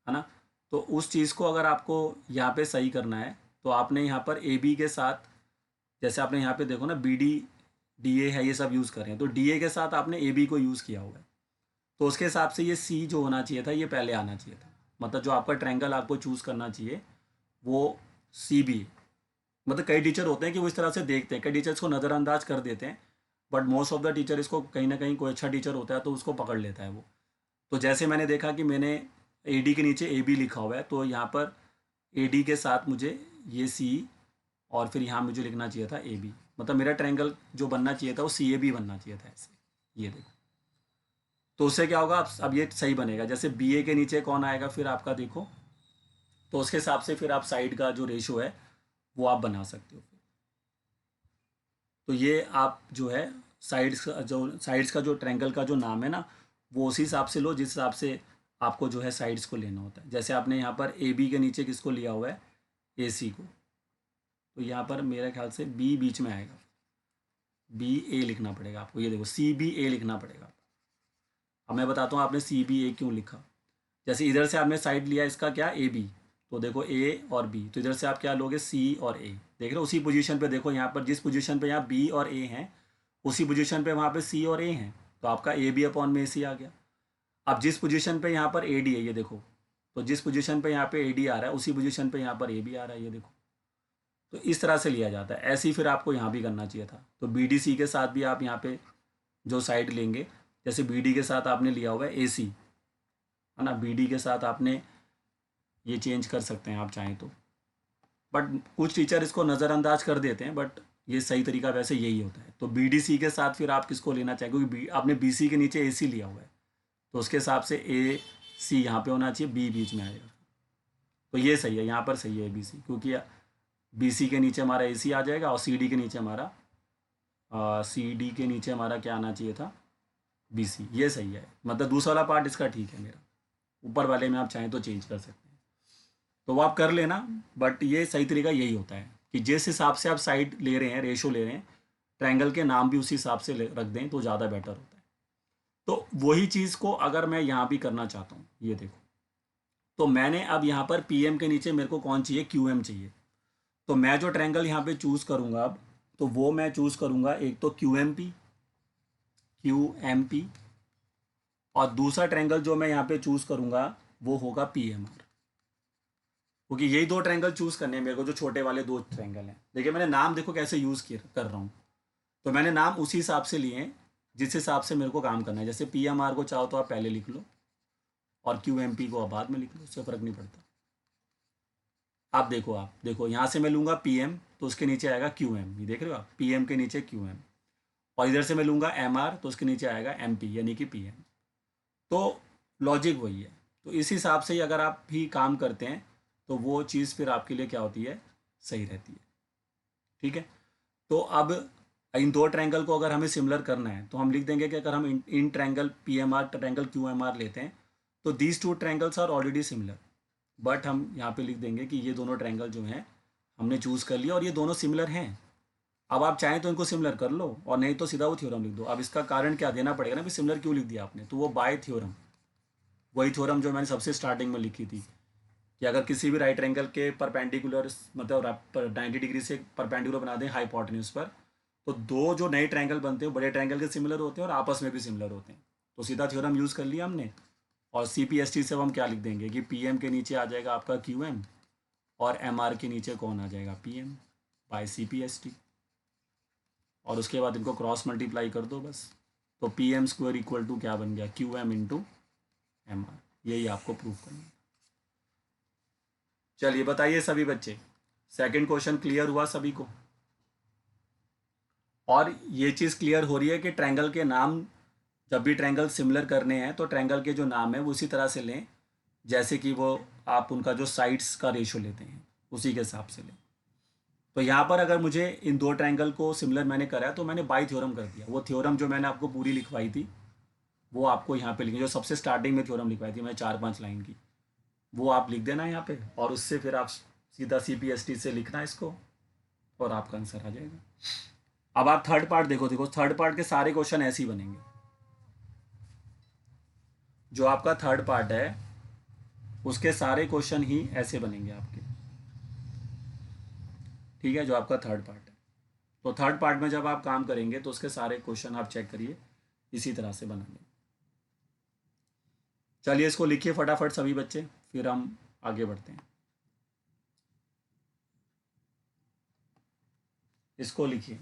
है ना। तो उस चीज़ को अगर आपको यहाँ पे सही करना है तो आपने यहाँ पर ए बी के साथ, जैसे आपने यहाँ पे देखो ना, बी डी डी ए है, ये सब यूज़ कर रहे हैं, तो डी ए के साथ आपने ए बी को यूज़ किया हुआ है। तो उसके हिसाब से ये सी जो होना चाहिए था ये पहले आना चाहिए था। मतलब जो आपका ट्रायंगल आपको चूज़ करना चाहिए वो सी बी। मतलब कई टीचर होते हैं कि वो इस तरह से देखते हैं, कई टीचर्स को नज़रअंदाज कर देते हैं, but most of the teacher इसको कहीं ना कहीं, कोई अच्छा टीचर होता है तो उसको पकड़ लेता है वो। तो जैसे मैंने देखा कि मैंने ए डी के नीचे ए बी लिखा हुआ है, तो यहाँ पर ए डी के साथ मुझे ये सी, और फिर यहाँ मुझे लिखना चाहिए था ए बी। मतलब मेरा ट्रायंगल जो बनना चाहिए था वो सी ए बी बनना चाहिए था ऐसे। ये देखो, तो उससे क्या होगा, अब ये सही बनेगा। जैसे बी ए के नीचे कौन आएगा फिर आपका, देखो, तो उसके हिसाब से फिर आप साइड का जो रेशो है वो आप बना सकते हो। तो ये आप जो है साइड्स का जो ट्रायंगल का जो नाम है ना, वो उसी हिसाब से लो जिस हिसाब से आपको जो है साइड्स को लेना होता है। जैसे आपने यहाँ पर ए बी के नीचे किसको लिया हुआ है, ए सी को, तो यहाँ पर मेरे ख्याल से बी बीच में आएगा, बी ए लिखना पड़ेगा आपको। ये देखो सी बी ए लिखना पड़ेगा। अब मैं बताता हूँ आपने सी बी ए क्यों लिखा। जैसे इधर से आपने साइड लिया इसका क्या, ए बी, तो देखो ए और बी, तो इधर से आप क्या लोगे, सी और ए। देख रहे हो उसी पोजीशन पे, देखो यहाँ पर जिस पोजीशन पे यहाँ बी और ए हैं, उसी पोजीशन पे वहाँ पे सी और ए हैं, तो आपका ए बी अपॉन में ए सी आ गया। अब जिस पोजीशन पे यहाँ पर ए डी है, ये देखो, तो जिस पोजीशन पे यहाँ पे ए डी आ रहा है उसी पोजीशन पे यहाँ पर ए बी आ रहा है, ये देखो। तो इस तरह से लिया जाता है। ऐसे ही फिर आपको यहाँ भी करना चाहिए था। तो बी डी सी के साथ भी आप यहाँ पे जो साइड लेंगे, जैसे बी डी के साथ आपने लिया हुआ है ए सी, है ना, बी डी के साथ आपने ये चेंज कर सकते हैं आप चाहें तो, बट कुछ टीचर इसको नज़रअंदाज कर देते हैं, बट ये सही तरीका वैसे यही होता है। तो बी डी सी के साथ फिर आप किसको लेना चाहिए, क्योंकि आपने बी सी के नीचे ए सी लिया हुआ है, तो उसके हिसाब से ए सी यहाँ पे होना चाहिए, बी बीच में आएगा। तो ये सही है, यहाँ पर सही है बी सी, क्योंकि बी सी के नीचे हमारा ए सी आ जाएगा, और सी डी के नीचे हमारा सी डी के नीचे हमारा क्या आना चाहिए था, बी सी। ये सही है, मतलब दूसरा वाला पार्ट इसका ठीक है मेरा। ऊपर वाले में आप चाहें तो चेंज कर सकते हैं, तो वो आप कर लेना। बट ये सही तरीका यही होता है कि जिस हिसाब से आप साइड ले रहे हैं, रेशो ले रहे हैं, ट्रायंगल के नाम भी उसी हिसाब से रख दें तो ज़्यादा बेटर होता है। तो वही चीज़ को अगर मैं यहाँ भी करना चाहता हूँ, ये देखो, तो मैंने अब यहाँ पर पी एम के नीचे मेरे को कौन चाहिए, क्यू एम चाहिए। तो मैं जो ट्रायंगल यहाँ पे चूज़ करूँगा अब, तो वो मैं चूज़ करूँगा एक तो Q M P, Q M P, और दूसरा ट्रायंगल जो मैं यहाँ पे चूज़ करूँगा वो होगा पी एम आर, क्योंकि यही दो ट्रायंगल चूज़ करने हैं मेरे को, जो छोटे वाले दो ट्रायंगल हैं। देखिए मैंने नाम देखो कैसे यूज़ कर रहा हूँ, तो मैंने नाम उसी हिसाब से लिए हैं जिस हिसाब से मेरे को काम करना है। जैसे पी एम आर को चाहो तो आप पहले लिख लो, और क्यू एम पी को आप बाद में लिख लो, उससे फ़र्क नहीं पड़ता। आप देखो यहाँ से मैं लूँगा पी एम, तो उसके नीचे आएगा क्यू एम, ये देख रहे हो आप, पी एम के नीचे क्यू एम। और इधर से मैं लूँगा एम आर, तो उसके नीचे आएगा एम पी, यानी कि पी एम। तो लॉजिक वही है। तो इस हिसाब से ही अगर आप भी काम करते हैं तो वो चीज़ फिर आपके लिए क्या होती है, सही रहती है। ठीक है, तो अब इन दो ट्रायंगल को अगर हमें सिमिलर करना है तो हम लिख देंगे कि अगर हम in triangle P M R triangle Q M R लेते हैं, तो these two triangles are already similar. But हम यहाँ पे लिख देंगे कि ये दोनों ट्रायंगल जो हैं हमने चूज़ कर लिया और ये दोनों सिमिलर हैं। अब आप चाहें तो इनको सिमिलर कर लो, और नहीं तो सीधा वो थ्योरम लिख दो। अब इसका कारण क्या देना पड़ेगा ना, भी सिमिलर क्यों लिख दिया आपने, तो वो बाय थ्योरम, वही थ्योरम जो मैंने सबसे स्टार्टिंग में लिखी थी, कि अगर किसी भी राइट एंगल के परपेंडिकुलर, मतलब 90 डिग्री से परपेंडिकुलर बना दें हाइपोटेन्यूज पर, तो दो जो नए ट्रायंगल बनते हैं बड़े ट्रायंगल के सिमिलर होते हैं और आपस में भी सिमिलर होते हैं। तो सीधा थ्योरम यूज़ कर लिया हमने। और सी पी एस टी से हम क्या लिख देंगे कि पी एम के नीचे आ जाएगा आपका क्यू एम, और एम आर के नीचे कौन आ जाएगा, P M by C P S T. और उसके बाद इनको क्रॉस मल्टीप्लाई कर दो बस, तो P M square equal to क्या बन गया, Q M into M R. यही आपको प्रूव करना है। चलिए बताइए सभी बच्चे, सेकंड क्वेश्चन क्लियर हुआ सभी को? और ये चीज़ क्लियर हो रही है कि ट्रायंगल के नाम, जब भी ट्रायंगल सिमिलर करने हैं तो ट्रायंगल के जो नाम है वो उसी तरह से लें जैसे कि वो आप उनका जो साइड्स का रेशो लेते हैं उसी के हिसाब से लें। तो यहाँ पर अगर मुझे इन दो ट्रायंगल को सिमिलर मैंने करा है तो मैंने बाई थ्योरम कर दिया। वो थ्योरम जो मैंने आपको पूरी लिखवाई थी वो आपको यहाँ पे लिखी, जो सबसे स्टार्टिंग में थ्योरम लिखवाई थी मैंने 4-5 लाइन की, वो आप लिख देना यहाँ पे, और उससे फिर आप सीधा सी पी एस टी से लिखना इसको और आपका आंसर आ जाएगा। अब आप थर्ड पार्ट देखो थर्ड पार्ट के सारे क्वेश्चन ऐसे ही बनेंगे। जो आपका थर्ड पार्ट है उसके सारे क्वेश्चन ही ऐसे बनेंगे आपके। ठीक है, जो आपका थर्ड पार्ट है, तो थर्ड पार्ट में जब आप काम करेंगे तो उसके सारे क्वेश्चन आप चेक करिए इसी तरह से बनाएंगे। चलिए इसको लिखिए फटाफट सभी बच्चे, फिर हम आगे बढ़ते हैं। इसको लिखिए।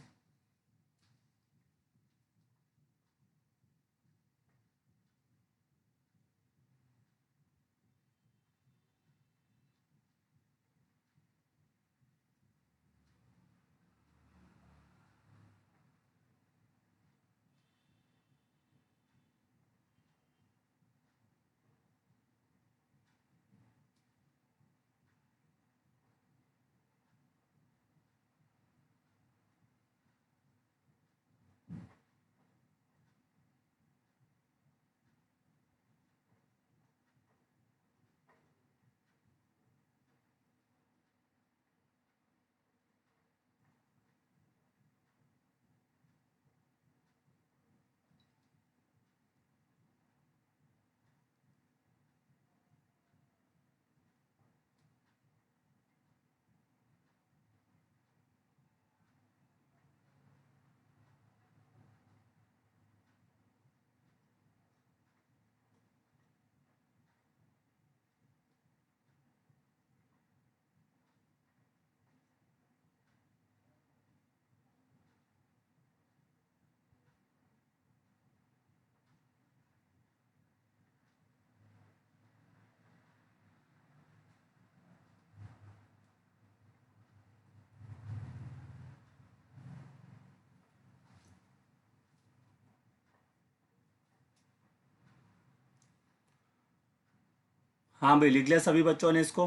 हाँ भाई, लिख लिया सभी बच्चों ने इसको?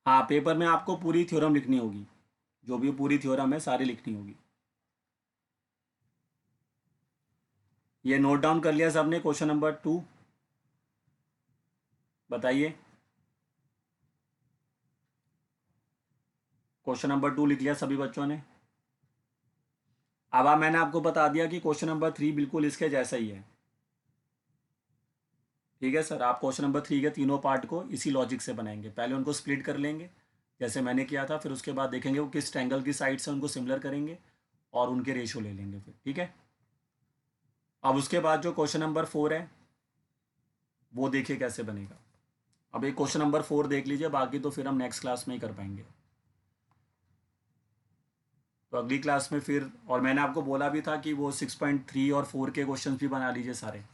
हाँ, पेपर में आपको पूरी थ्योरम लिखनी होगी, जो भी पूरी थ्योरम है सारी लिखनी होगी। ये नोट डाउन कर लिया सबने क्वेश्चन नंबर 2? बताइए, क्वेश्चन नंबर 2 लिख लिया सभी बच्चों ने? अब मैंने आपको बता दिया कि क्वेश्चन नंबर 3 बिल्कुल इसके जैसा ही है। ठीक है सर, आप क्वेश्चन नंबर 3 के तीनों पार्ट को इसी लॉजिक से बनाएंगे। पहले उनको स्प्लिट कर लेंगे जैसे मैंने किया था, फिर उसके बाद देखेंगे वो किस ट्रायंगल की साइड से उनको सिमिलर करेंगे और उनके रेशियो ले लेंगे फिर। ठीक है, अब उसके बाद जो क्वेश्चन नंबर 4 है वो देखिए कैसे बनेगा। अब एक क्वेश्चन नंबर 4 देख लीजिए, बाकी तो फिर हम नेक्स्ट क्लास में ही कर पाएंगे। तो अगली क्लास में फिर, और मैंने आपको बोला भी था कि वो 6.3 और 4 के क्वेश्चन भी बना लीजिए सारे।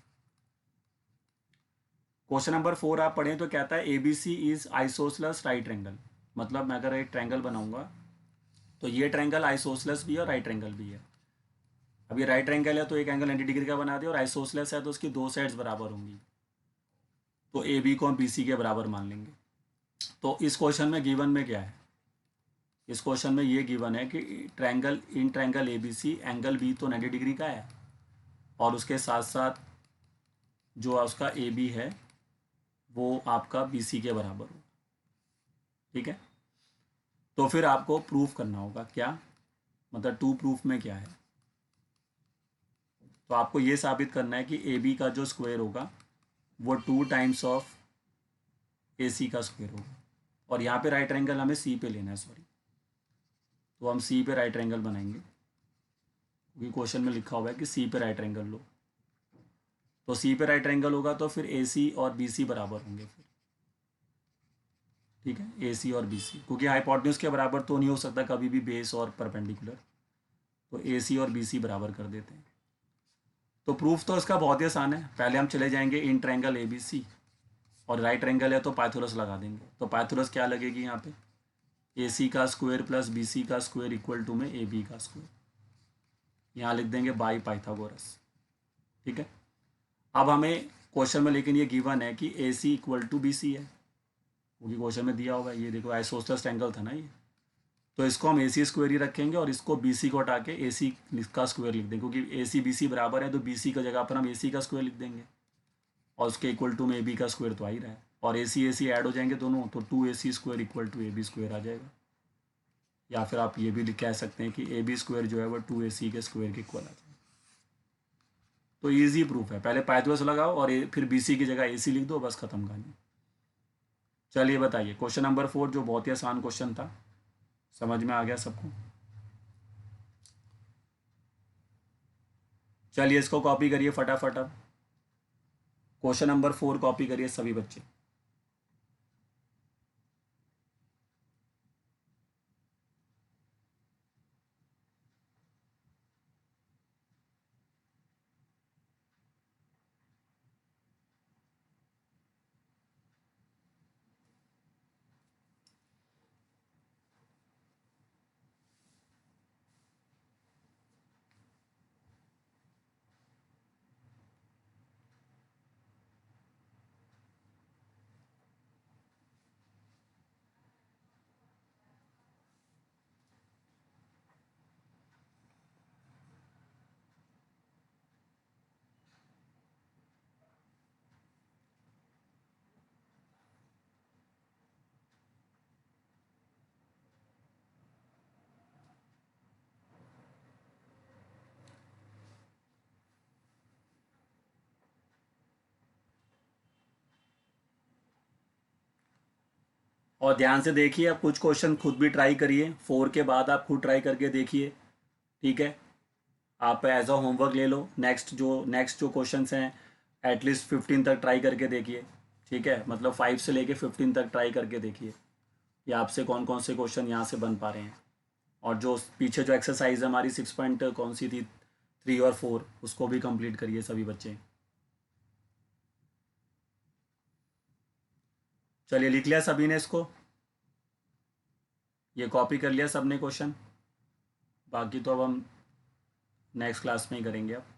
क्वेश्चन नंबर 4 आप पढ़ें तो कहता है A B C is isosceles right triangle. मतलब मैं अगर एक ट्रैंगल बनाऊंगा तो ये ट्रैंगल आइसोसलस भी है और राइट ट्रैंगल भी है। अब ये राइट ट्रैंगल है तो एक एंगल 90 डिग्री का बना दिया, और आइसोसलस है तो उसकी दो साइड्स बराबर होंगी, तो ए बी को हम बी सी के बराबर मान लेंगे। तो इस क्वेश्चन में गिवन में क्या है? इस क्वेश्चन में ये गिवन है कि triangle in triangle A B C angle B तो 90 डिग्री का है, और उसके साथ साथ जो उसका ए बी है वो आपका बी सी के बराबर हो। ठीक है, तो फिर आपको प्रूफ करना होगा क्या, मतलब टू प्रूफ में क्या है। तो आपको ये साबित करना है कि ए बी का जो स्क्वायर होगा वो 2 टाइम्स ऑफ ए सी का स्क्वायर होगा। और यहाँ पे राइट एंगल हमें सी पे लेना है, सॉरी, तो हम सी पे राइट एंगल बनाएंगे क्योंकि क्वेश्चन में लिखा हुआ है कि सी पे राइट एंगल लो। तो सी पे राइट एंगल होगा तो फिर ए सी और बी सी बराबर होंगे फिर। ठीक है, ए सी और बी सी, क्योंकि हाइपोटेन्यूज के बराबर तो नहीं हो सकता कभी भी बेस और परपेंडिकुलर, तो ए सी और बी सी बराबर कर देते हैं। तो प्रूफ तो इसका बहुत ही आसान है। पहले हम चले जाएंगे इन ट्रायंगल ए बी सी, और राइट एंगल है तो पाइथागोरस लगा देंगे। तो पाइथागोरस क्या लगेगी यहाँ पे? ए सी का स्क्वायर प्लस बी सी का स्क्वायर इक्वल टू में ए बी का स्क्वायर, यहाँ लिख देंगे बाई पाइथागोरस। ठीक है, अब हमें क्वेश्चन में लेकिन ये गिवन है कि ए सी इक्वल टू बी सी है, क्योंकि क्वेश्चन में दिया होगा, ये देखो आइसोसलेस ट्रायंगल था ना ये, तो इसको हम ए सी स्क्वायर ही रखेंगे और इसको बी सी को हटा के ए सी का स्क्वायर लिख देंगे, क्योंकि ए सी बी सी बराबर है तो बी सी की जगह पर हम ए सी का स्क्वायर लिख देंगे, और उसके इक्वल टू में ए बी का स्क्वायर तो आ ही रहा है, और ए सी ऐड हो जाएंगे दोनों, तो 2ac square equal to A B square आ जाएगा। या फिर आप ये भी कह सकते हैं कि ए बी स्क्वायर जो है वो 2ac के स्क्वायर के इक्वल आ जाएगा। तो ईजी प्रूफ है, पहले पाइथागोरस लगाओ और फिर बी सी की जगह ए सी लिख दो, बस खत्म कहानी। चलिए बताइए क्वेश्चन नंबर 4, जो बहुत ही आसान क्वेश्चन था, समझ में आ गया सबको? चलिए इसको कॉपी करिए फटाफट। अब क्वेश्चन नंबर 4 कॉपी करिए सभी बच्चे। और ध्यान से देखिए, अब कुछ क्वेश्चन खुद भी ट्राई करिए, 4 के बाद आप खुद ट्राई करके देखिए। ठीक है, आप एज अ होमवर्क ले लो, नेक्स्ट जो क्वेश्चंस हैं एटलीस्ट 15 तक ट्राई करके देखिए। ठीक है, मतलब 5 से लेके 15 तक ट्राई करके देखिए कि आपसे कौन कौन से क्वेश्चन यहाँ से बन पा रहे हैं। और जो पीछे जो एक्सरसाइज हमारी 6 पॉइंट कौन सी थी, 3 और 4, उसको भी कंप्लीट करिए सभी बच्चे। चलिए लिख लिया सभी ने इसको, ये कॉपी कर लिया सबने क्वेश्चन, बाकी तो अब हम नेक्स्ट क्लास में ही करेंगे अब।